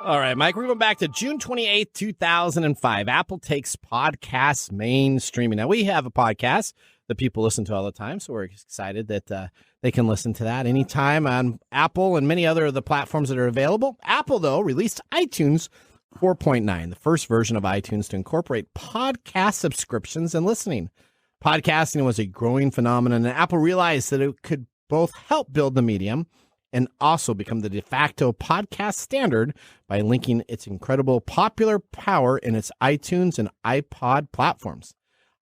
S1: All right, Mike, we're going back to June 28th, 2005. Apple takes podcasts mainstreaming. Now, we have a podcast that people listen to all the time, so we're excited that they can listen to that anytime on Apple and many other of the platforms that are available. Apple, though, released iTunes 4.9, the first version of iTunes to incorporate podcast subscriptions and listening. Podcasting was a growing phenomenon, and Apple realized that it could both help build the medium and also become the de facto podcast standard by linking its incredible popular power in its iTunes and iPod platforms.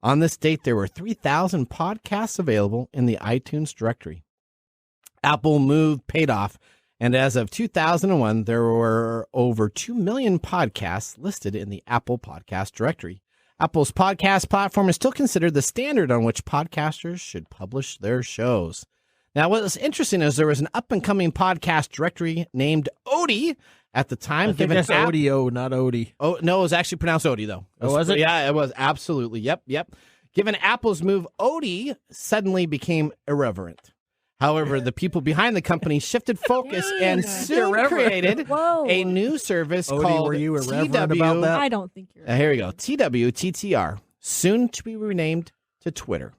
S1: On this date, there were 3,000 podcasts available in the iTunes directory. Apple move paid off, And as of 2001, there were over 2 million podcasts listed in the Apple Podcast Directory. Apple's podcast platform is still considered the standard on which podcasters should publish their shows. Now, what was interesting is there was an up-and-coming podcast directory named Odie at the time.
S2: I think that's Odeo, not Odie.
S1: Oh, no, it was actually pronounced Odie, though.
S2: Was it?
S1: Yeah, it was. Absolutely. Yep. Given Apple's move, Odie suddenly became irreverent. However, the people behind the company shifted focus and soon created a new service called
S2: were you irreverent
S1: TW.
S2: about that?
S6: I don't think you're.
S1: Here we go. TWTTR, soon to be renamed to Twitter.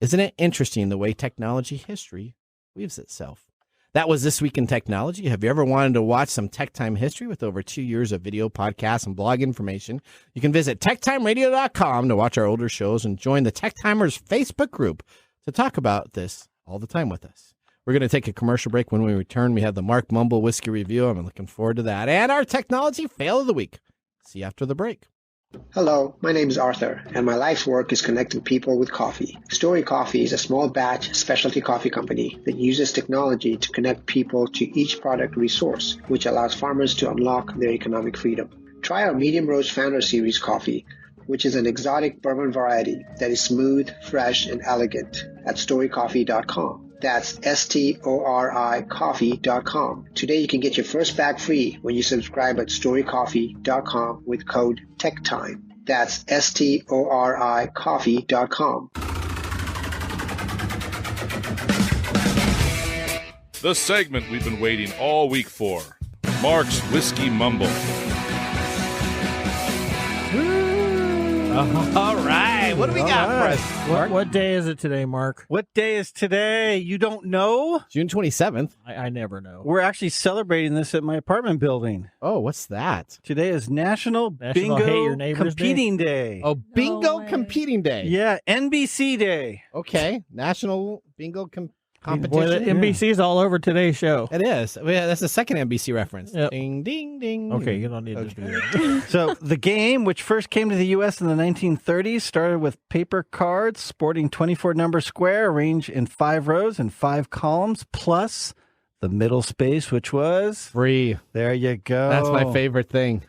S1: Isn't it interesting the way technology history weaves itself? That was This Week in Technology. Have you ever wanted to watch some Tech Time history with over 2 years of video, podcasts, and blog information? You can visit techtimeradio.com to watch our older shows and join the Tech Timers Facebook group to talk about this all the time with us. We're going to take a commercial break. When we return, we have the Marc Mumble Whiskey Review. I'm looking forward to that. And our Technology Fail of the Week. See you after the break.
S11: Hello, my name is Arthur, and my life's work is connecting people with coffee. StoriCoffee is a small batch specialty coffee company that uses technology to connect people to each product resource, which allows farmers to unlock their economic freedom. Try our Medium Roast Founder Series coffee, which is an exotic bourbon variety that is smooth, fresh, and elegant at StoriCoffee.com. That's STORI coffee.com. Today you can get your first bag free when you subscribe at StoriCoffee.com with code TechTime. That's STORI coffee.com.
S3: The segment we've been waiting all week for. Marc's Whiskey Mumble.
S1: All right. What do we got for us?
S2: What day is it today, Mark?
S4: What day is today? You don't know?
S1: June 27th.
S2: I never know.
S4: We're actually celebrating this at my apartment building.
S1: Oh, what's that?
S4: Today is National
S2: Hate
S4: Bingo
S2: Your Neighbors
S4: Competing Day.
S1: Oh, Bingo
S6: way.
S1: Competing Day.
S4: Yeah, NBC Day.
S1: Okay. National Bingo
S2: Boy,
S1: Competition.
S2: the NBC's all over today's show.
S1: It is. Yeah, that's the second NBC reference.
S2: Yep.
S1: Ding, ding, ding.
S2: Okay, you don't need to do that.
S4: So the game, which first came to the U.S. in the 1930s, started with paper cards sporting 24-number square arranged in 5 rows and 5 columns, plus the middle space, which was
S1: Free.
S4: There you go.
S1: That's my favorite thing.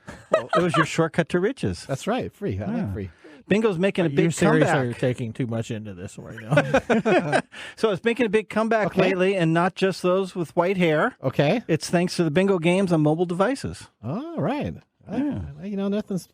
S4: It was your shortcut to riches.
S1: That's right. Free. I like free.
S4: Bingo's making a
S2: You
S4: big
S2: seriously
S4: comeback.
S2: are taking too much into this right now.
S4: So it's making a big comeback lately, and not just those with white hair.
S1: Okay.
S4: It's thanks to the bingo games on mobile devices.
S1: All right. Nothing's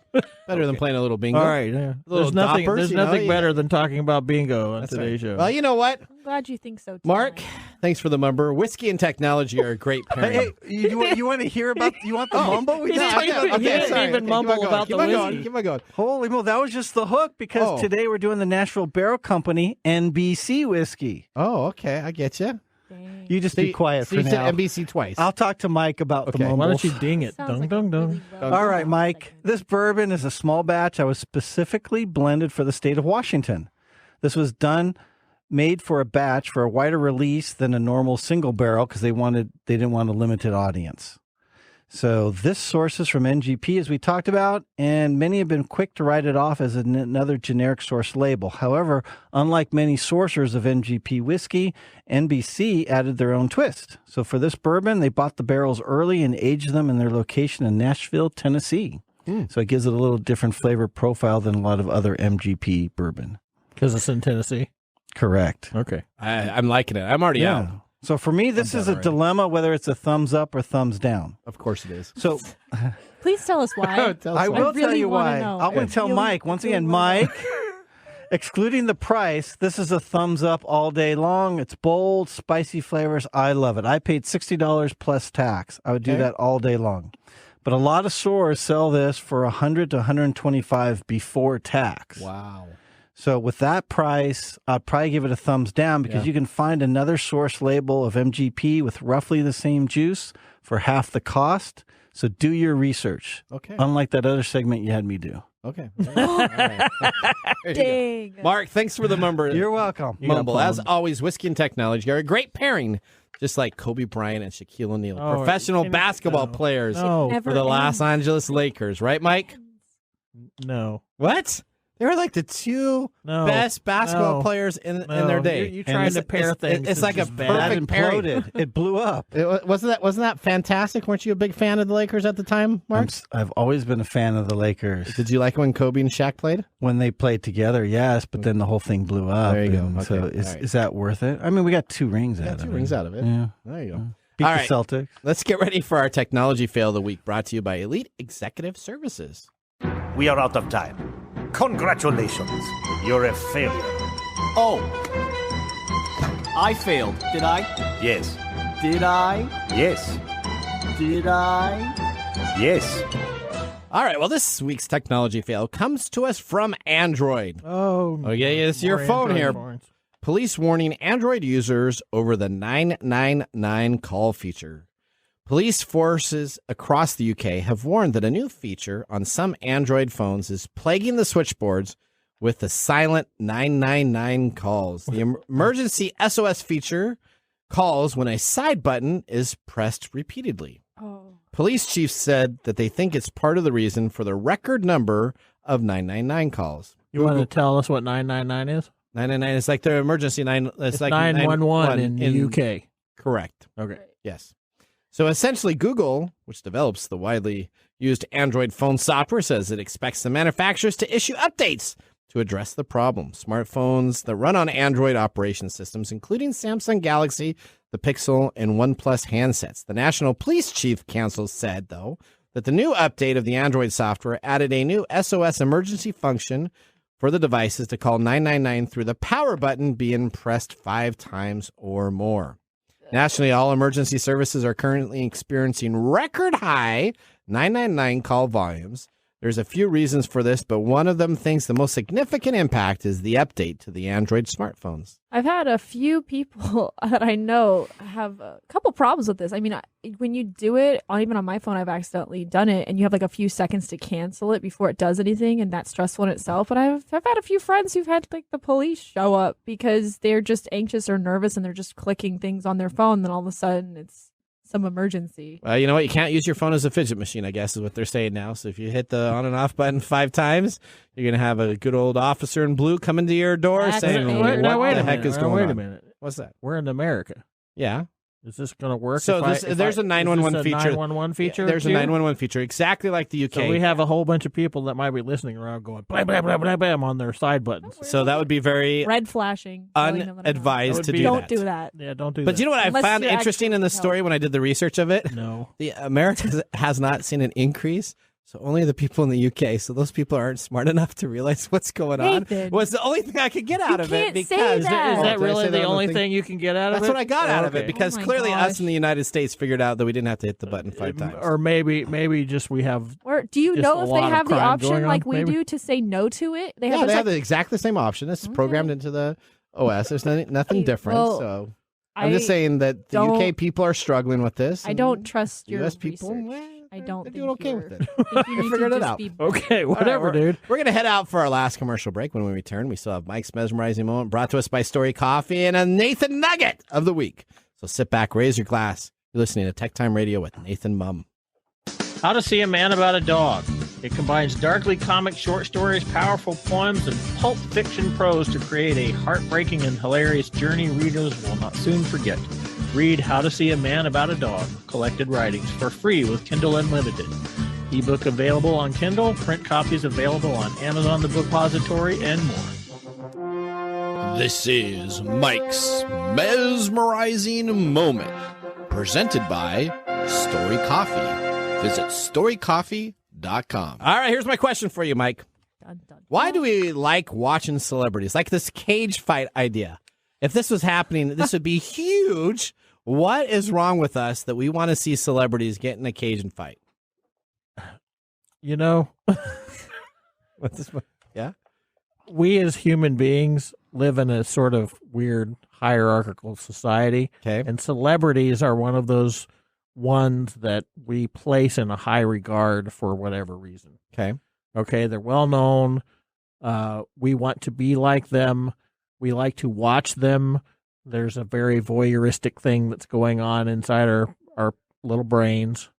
S1: better than playing a little bingo.
S2: All right. Yeah.
S1: Little
S2: There's
S1: doppers,
S2: nothing better than talking about bingo on
S1: That's
S2: today's
S1: right.
S2: show.
S1: Well, you know what?
S6: I'm glad you think so too.
S1: Mark, thanks for the number. Whiskey and technology are a great pairing.
S4: Hey, you want to hear about? You want the mumble?
S2: He didn't even mumble about the whiskey.
S1: Keep on going.
S4: Holy moly, that was just the hook because today we're doing the National Barrel Company NBC whiskey.
S1: Oh, okay. I get you.
S6: Dang.
S4: You just be quiet
S1: So
S4: for
S1: you
S4: now.
S1: said NBC twice.
S4: I'll talk to Mike about the
S1: Okay.
S4: mumble.
S2: Why don't you ding it?
S6: Sounds
S2: Dung,
S6: like
S2: dung,
S6: a
S2: dung.
S6: really well
S4: All right,
S6: done
S4: Mike.
S6: segment.
S4: This bourbon is a small batch. I was specifically blended for the state of Washington. This was made for a batch for a wider release than a normal single barrel because they didn't want a limited audience. So this source is from NGP, as we talked about, and many have been quick to write it off as another generic source label. However, unlike many sourcers of NGP whiskey, NBC added their own twist. So for this bourbon, they bought the barrels early and aged them in their location in Nashville, Tennessee. So it gives it a little different flavor profile than a lot of other MGP bourbon.
S2: Because it's in Tennessee.
S4: Correct.
S2: Okay.
S1: I'm liking it. I'm already out.
S4: So for me, this is a dilemma whether it's a thumbs up or thumbs down.
S1: Of course it is.
S4: So
S6: Please tell us why.
S1: Tell us
S4: I
S1: why.
S4: will tell
S6: really
S4: you
S6: wanna
S4: why.
S6: know.
S4: I'm going to tell
S6: Really,
S4: Mike. Once
S6: really
S4: again,
S6: wanna know.
S4: Mike, excluding the price, this is a thumbs up all day long. It's bold, spicy flavors. I love it. I paid $60 plus tax. I would do that all day long. But a lot of stores sell this for $100 to $125 before tax.
S1: Wow.
S4: So with that price, I'd probably give it a thumbs down because you can find another source label of MGP with roughly the same juice for half the cost. So do your research.
S1: Okay.
S4: Unlike that other segment you had me do.
S1: Okay. All right. There you
S6: Dang.
S1: go. Mark, thanks for the number.
S4: You're welcome.
S1: Mumble. As always, whiskey and technology are a great pairing, just like Kobe Bryant and Shaquille O'Neal,
S2: Oh,
S1: professional basketball players
S2: No.
S6: Never
S1: for the Los
S6: ends.
S1: Angeles Lakers. Right, Mike?
S2: No.
S1: What? They were like the two best basketball players in their day.
S2: You're trying to pair things.
S1: It's like a perfect pairing.
S4: Imploded. It blew up.
S1: Wasn't that fantastic? Weren't you a big fan of the Lakers at the time, Mark?
S4: I've always been a fan of the Lakers.
S1: Did you like when Kobe and Shaq played?
S4: When they played together, yes, but then the whole thing blew up.
S1: There you go.
S4: And So
S1: Okay.
S4: is that worth it? I mean, we got 2 rings out of it.
S1: 2 rings out of it.
S4: Yeah.
S1: There you go.
S4: Beat
S1: All
S4: the
S1: right.
S4: Celtics.
S1: Let's get ready for our technology fail of the week, brought to you by Elite Executive Services.
S12: We are out of time. Congratulations. You're a failure.
S13: Oh. I failed, did I?
S12: Yes.
S13: Did I?
S12: Yes.
S13: Did I?
S12: Yes.
S1: All right, well, this week's technology fail comes to us from Android.
S2: Oh,
S1: yeah, it's your phone
S2: Android
S1: here.
S2: phones.
S1: Police warning Android users over the 999 call feature. Police forces across the UK have warned that a new feature on some Android phones is plaguing the switchboards with the silent 999 calls. The emergency SOS feature calls when a side button is pressed repeatedly.
S6: Oh.
S1: Police chiefs said that they think it's part of the reason for the record number of 999 calls.
S2: You want to tell us what 999 is?
S1: 999 is like their emergency It's like
S2: 911 in the UK.
S1: Correct.
S2: Okay.
S1: Yes. So essentially, Google, which develops the widely used Android phone software, says it expects the manufacturers to issue updates to address the problem. Smartphones that run on Android operation systems, including Samsung Galaxy, the Pixel, and OnePlus handsets. The National Police Chief Council said, though, that the new update of the Android software added a new SOS emergency function for the devices to call 999 through the power button being pressed 5 times or more. Nationally, all emergency services are currently experiencing record high 999 call volumes. There's a few reasons for this, but one of them thinks the most significant impact is the update to the Android smartphones.
S6: I've had a few people that I know have a couple problems with this. I mean, when you do it, even on my phone, I've accidentally done it, and you have like a few seconds to cancel it before it does anything, and that's stressful in itself. But I've had a few friends who've had like the police show up because they're just anxious or nervous, and they're just clicking things on their phone, and then all of a sudden it's some emergency.
S1: You know what? You can't use your phone as a fidget machine, I guess, is what they're saying now. So if you hit the on and off button 5 times, you're going to have a good old officer in blue coming to your door saying, what the heck is going on?
S2: Wait a minute.
S1: What's that?
S2: We're in America.
S1: Yeah.
S2: Is this going to work?
S1: So there's a 911 feature.
S2: 911 feature?
S1: There's a 911 feature, exactly like the UK.
S2: So we have a whole bunch of people that might be listening around going, blah, blah, blah, blah, blah, on their side buttons.
S1: So that would be very
S6: red flashing.
S1: unadvised to do
S6: Don't do that.
S2: Yeah, don't do that.
S1: But you know what I found interesting in the story when I did the research of it?
S2: No.
S1: The America has not seen an increase. So only the people in the UK. So those people aren't smart enough to realize what's going on. Was the only thing I could get out of it. Because
S2: is that really the only thing you can get out of it?
S1: That's what I got out of it. Because clearly us in the United States figured out that we didn't have to hit the button 5 times.
S2: Or maybe just we have.
S6: Or do you know if they have the option like we do to say no to it?
S1: They have exactly the same option. It's programmed into the OS. There's nothing different. So I'm just saying that the UK people are struggling with this.
S6: I don't trust your
S1: US people.
S6: I don't think
S1: doing okay with it.
S6: You
S1: figured it out.
S2: Okay, whatever, dude.
S1: We're going to head out for our last commercial break. When we return, we still have Mike's Mesmerizing Moment brought to us by StoriCoffee and a Nathan Nugget of the week. So sit back, raise your glass. You're listening to TechTime Radio with Nathan Mumm.
S2: How to See a Man About a Dog. It combines darkly comic short stories, powerful poems, and pulp fiction prose to create a heartbreaking and hilarious journey readers will not soon forget. Read How to See a Man About a Dog, collected writings, for free with Kindle Unlimited. Ebook available on Kindle, print copies available on Amazon The Bookpository, and more.
S1: This is Mike's Mesmerizing Moment, presented by StoriCoffee. Visit StoriCoffee.com. All right, here's my question for you, Mike. Why do we like watching celebrities? Like this cage fight idea. If this was happening, this would be huge. What is wrong with us that we want to see celebrities get in a cage and fight?
S2: You know,
S1: what's this? Yeah,
S2: we as human beings live in a sort of weird hierarchical society.
S1: Okay,
S2: and celebrities are one of those ones that we place in a high regard for whatever reason. Okay, they're well known. We want to be like them. We like to watch them. There's a very voyeuristic thing that's going on inside our little brains.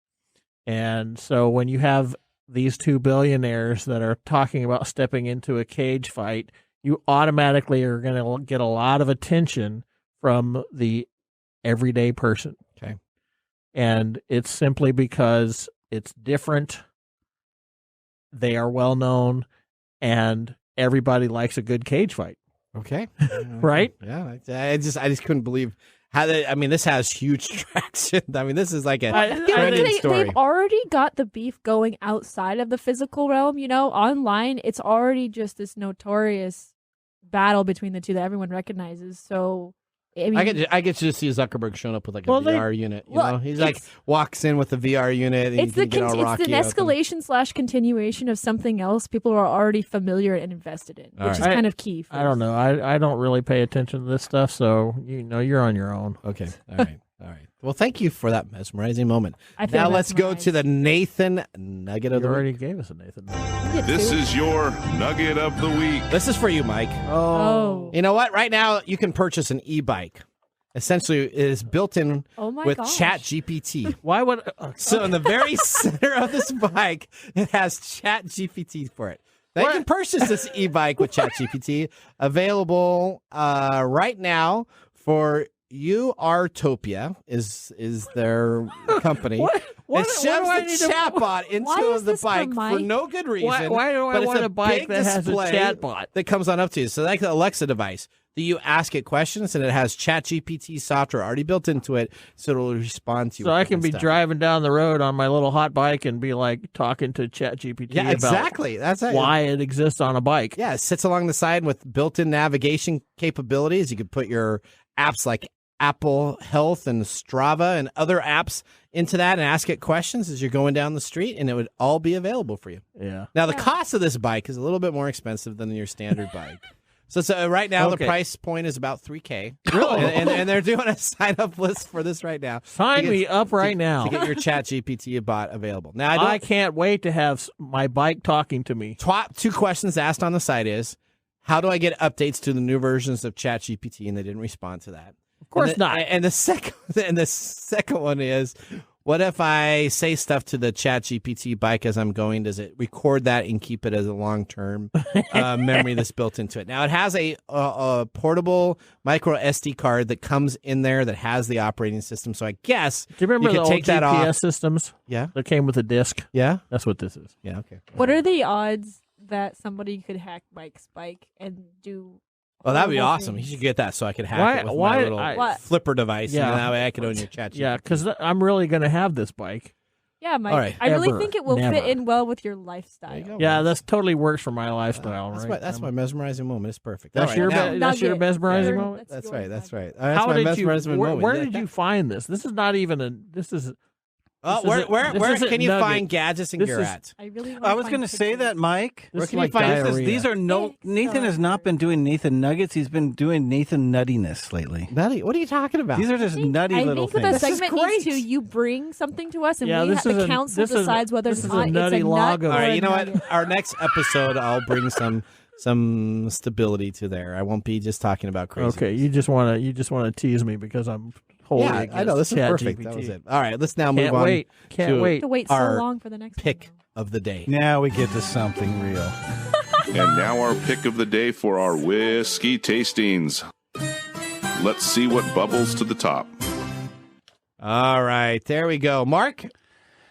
S2: And so when you have these two billionaires that are talking about stepping into a cage fight, you automatically are going to get a lot of attention from the everyday person.
S1: Okay.
S2: And it's simply because it's different. They are well known, and everybody likes a good cage fight.
S1: Okay.
S2: Right?
S1: Yeah. I just couldn't believe how this has huge traction. I mean, this is like a trending story.
S6: They've already got the beef going outside of the physical realm. Online, it's already just this notorious battle between the two that everyone recognizes. So, I mean,
S1: I get to see Zuckerberg showing up with like a VR unit. He's like walks in with the VR unit. And
S6: it's an escalation / continuation of something else people are already familiar and invested in, which is kind of key.
S2: I don't know. I don't really pay attention to this stuff, so you're on your own.
S1: Okay. All right. Well, thank you for that mesmerizing moment.
S6: Now
S1: let's go to the Nathan Nugget of the week.
S2: You already gave us a Nathan Nugget.
S3: This is your Nugget of the week.
S1: This is for you, Mike.
S6: Oh.
S1: You know what? Right now, you can purchase an e-bike. Essentially, it is built in with ChatGPT.
S2: Why would...
S1: So in the very center of this bike, it has ChatGPT for it. They can purchase this e-bike with ChatGPT. Available right now for Uartopia is their company. It shoves the chatbot into the bike for no good reason.
S2: Why do I want a bike that has a chatbot
S1: that comes on up to you? So like the Alexa device that you ask it questions, and it has ChatGPT software already built into it, so it'll respond to you.
S2: So I can be driving down the road on my little hot bike and be like talking to ChatGPT about
S1: exactly. That's
S2: why it exists on a bike.
S1: Yeah, it sits along the side with built-in navigation capabilities. You could put your apps like Apple Health and Strava and other apps into that and ask it questions as you're going down the street, and it would all be available for you.
S2: Yeah.
S1: Now, the cost of this bike is a little bit more expensive than your standard bike. So right now, the price point is about $3,000.
S2: Really?
S1: And they're doing a sign-up list for this right now.
S2: Sign me up right now.
S1: To get your ChatGPT bot available. Now,
S2: I can't wait to have my bike talking to me.
S1: Top 2 questions asked on the site is, how do I get updates to the new versions of ChatGPT? And they didn't respond to that.
S2: Of course not.
S1: And the second one is, what if I say stuff to the ChatGPT bike as I'm going? Does it record that and keep it as a long-term memory that's built into it? Now, it has a portable micro SD card that comes in there that has the operating system. So I guess
S2: do you remember
S1: you
S2: the
S1: can
S2: old
S1: take that
S2: GPS
S1: off.
S2: systems?
S1: Yeah,
S2: that came with a disc.
S1: Yeah,
S2: that's what this is.
S1: Yeah, okay.
S6: What are the odds that somebody could hack Mike's bike and do?
S1: Well, that'd be awesome. You should get that so I could hack it with my little flipper device.
S2: Yeah.
S1: And that way I could own your ChatGPT.
S2: Yeah, because I'm really going to have this bike.
S6: Yeah, Mike.
S1: All right.
S6: I really think it will fit in well with your lifestyle.
S2: Yeah, that's totally works for my lifestyle.
S1: That's my mesmerizing moment. It's perfect.
S2: That's your mesmerizing moment.
S1: That's right. That's my
S2: How did
S1: mesmerizing
S2: you?
S1: moment.
S2: Where did you find this? This is not even a. This is.
S1: Where can you find gadgets and Garrett?
S4: I was going to say that, Mike.
S1: Where can you find this?
S4: These are Nathan has not been doing Nathan Nuggets. He's been doing Nathan Nuttiness lately.
S1: Nutty? What are you talking about?
S4: These are just nutty little things.
S6: I think the segment needs to you bring something to us, and the council
S2: this is
S6: decides whether
S2: this
S6: or
S2: is
S6: not
S2: a nutty
S6: it's a
S2: log
S6: nut.
S2: of-
S1: All right, you know
S6: nugget.
S1: what? Our next episode, I'll bring some stability to there. I won't be just talking about crazy.
S2: Okay, you just want to tease me because I'm wholly against
S1: I know this is perfect.
S2: ChatGPT.
S1: That was it. All right, let's now move
S2: Can't
S1: on.
S2: wait. Can't
S1: to
S2: wait.
S6: To wait so
S1: our
S6: long for the next
S1: pick of the day.
S4: Now we get to something real.
S3: And now our pick of the day for our whiskey tastings. Let's see what bubbles to the top.
S1: All right, there we go. Mark?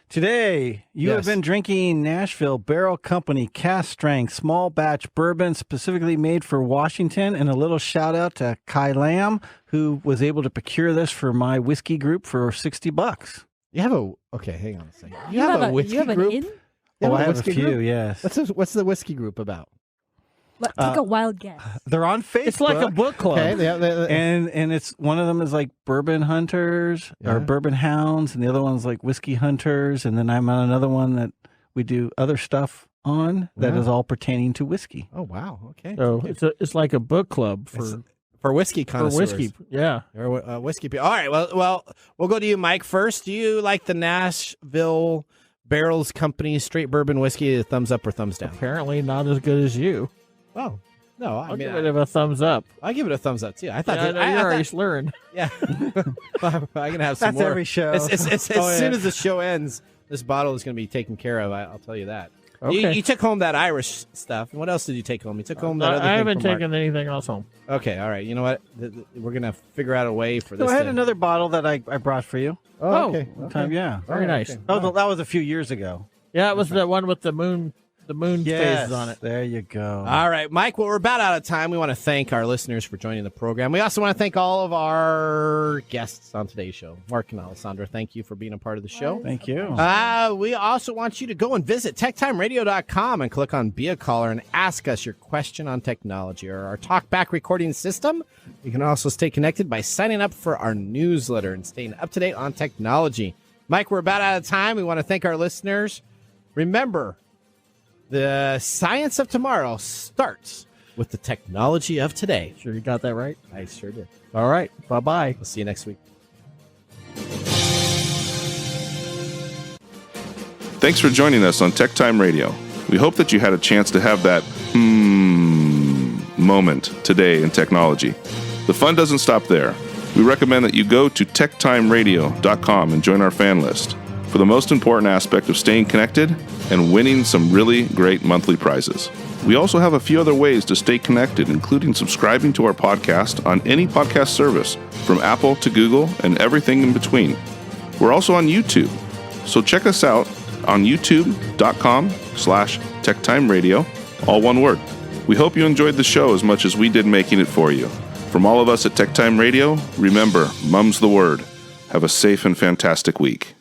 S4: Today, you have been drinking Nashville Barrel Company cast strength small batch bourbon specifically made for Washington. And a little shout out to Kai Lamb, who was able to procure this for my whiskey group for $60.
S1: You have okay, hang on a second.
S6: You have a
S1: whiskey
S6: you have an
S1: group?
S6: in?
S1: You
S4: Oh, I have a
S1: whiskey
S4: few,
S1: group?
S4: yes.
S1: What's the whiskey group about?
S6: Take a wild guess.
S4: They're on Facebook.
S2: It's like a book club.
S1: Okay,
S4: and it's one of them is like Bourbon Hunters or Bourbon Hounds, and the other one's like Whiskey Hunters, and then I'm on another one that we do other stuff on that is all pertaining to whiskey.
S1: Oh wow, okay.
S2: So it's like a book club
S1: for whiskey connoisseurs.
S2: For whiskey, yeah.
S1: Or whiskey people. All right, well, we'll go to you, Mike, first. Do you like the Nashville Barrels Company straight bourbon whiskey? Thumbs up or thumbs down?
S2: Apparently not as good as you.
S1: Oh, no,
S2: I'll give it a thumbs up.
S1: I give it a thumbs up too. I thought
S2: you're already slurring.
S1: Yeah, I'm gonna have some
S4: That's
S1: more.
S4: every show.
S1: As soon as the show ends, This bottle is going to be taken care of. I'll tell you that.
S2: Okay.
S1: You took home that Irish stuff. What else did you take home? You took home that other thing.
S2: I haven't
S1: from Marc.
S2: taken anything else home.
S1: Okay, all right. You know what? We're going to figure out a way for this.
S4: So I had
S1: to...
S4: another bottle that I brought for you.
S1: Oh, okay.
S4: Yeah.
S2: Very nice.
S1: Okay.
S4: That was a few years ago.
S2: Yeah, it was the one with the moon phases on it.
S4: There you go.
S1: All right, Mike, well, we're about out of time. We want to thank our listeners for joining the program. We also want to thank all of our guests on today's show. Marc and Alessandra, thank you for being a part of the show.
S4: Thank you.
S1: We also want you to go and visit techtimeradio.com and click on Be a Caller and ask us your question on technology or our talkback recording system. You can also stay connected by signing up for our newsletter and staying up to date on technology. Mike, we're about out of time. We want to thank our listeners. Remember, the science of tomorrow starts with the technology of today.
S2: Sure you got that right?
S1: I sure did.
S2: All right. Bye-bye.
S1: We'll see you next week.
S3: Thanks for joining us on TechTime Radio. We hope that you had a chance to have that moment today in technology. The fun doesn't stop there. We recommend that you go to techtimeradio.com and join our fan list for the most important aspect of staying connected and winning some really great monthly prizes. We also have a few other ways to stay connected, including subscribing to our podcast on any podcast service, from Apple to Google and everything in between. We're also on YouTube, so check us out on youtube.com/techtimeradio, all one word. We hope you enjoyed the show as much as we did making it for you. From all of us at TechTime Radio, remember, Mumm's the word. Have a safe and fantastic week.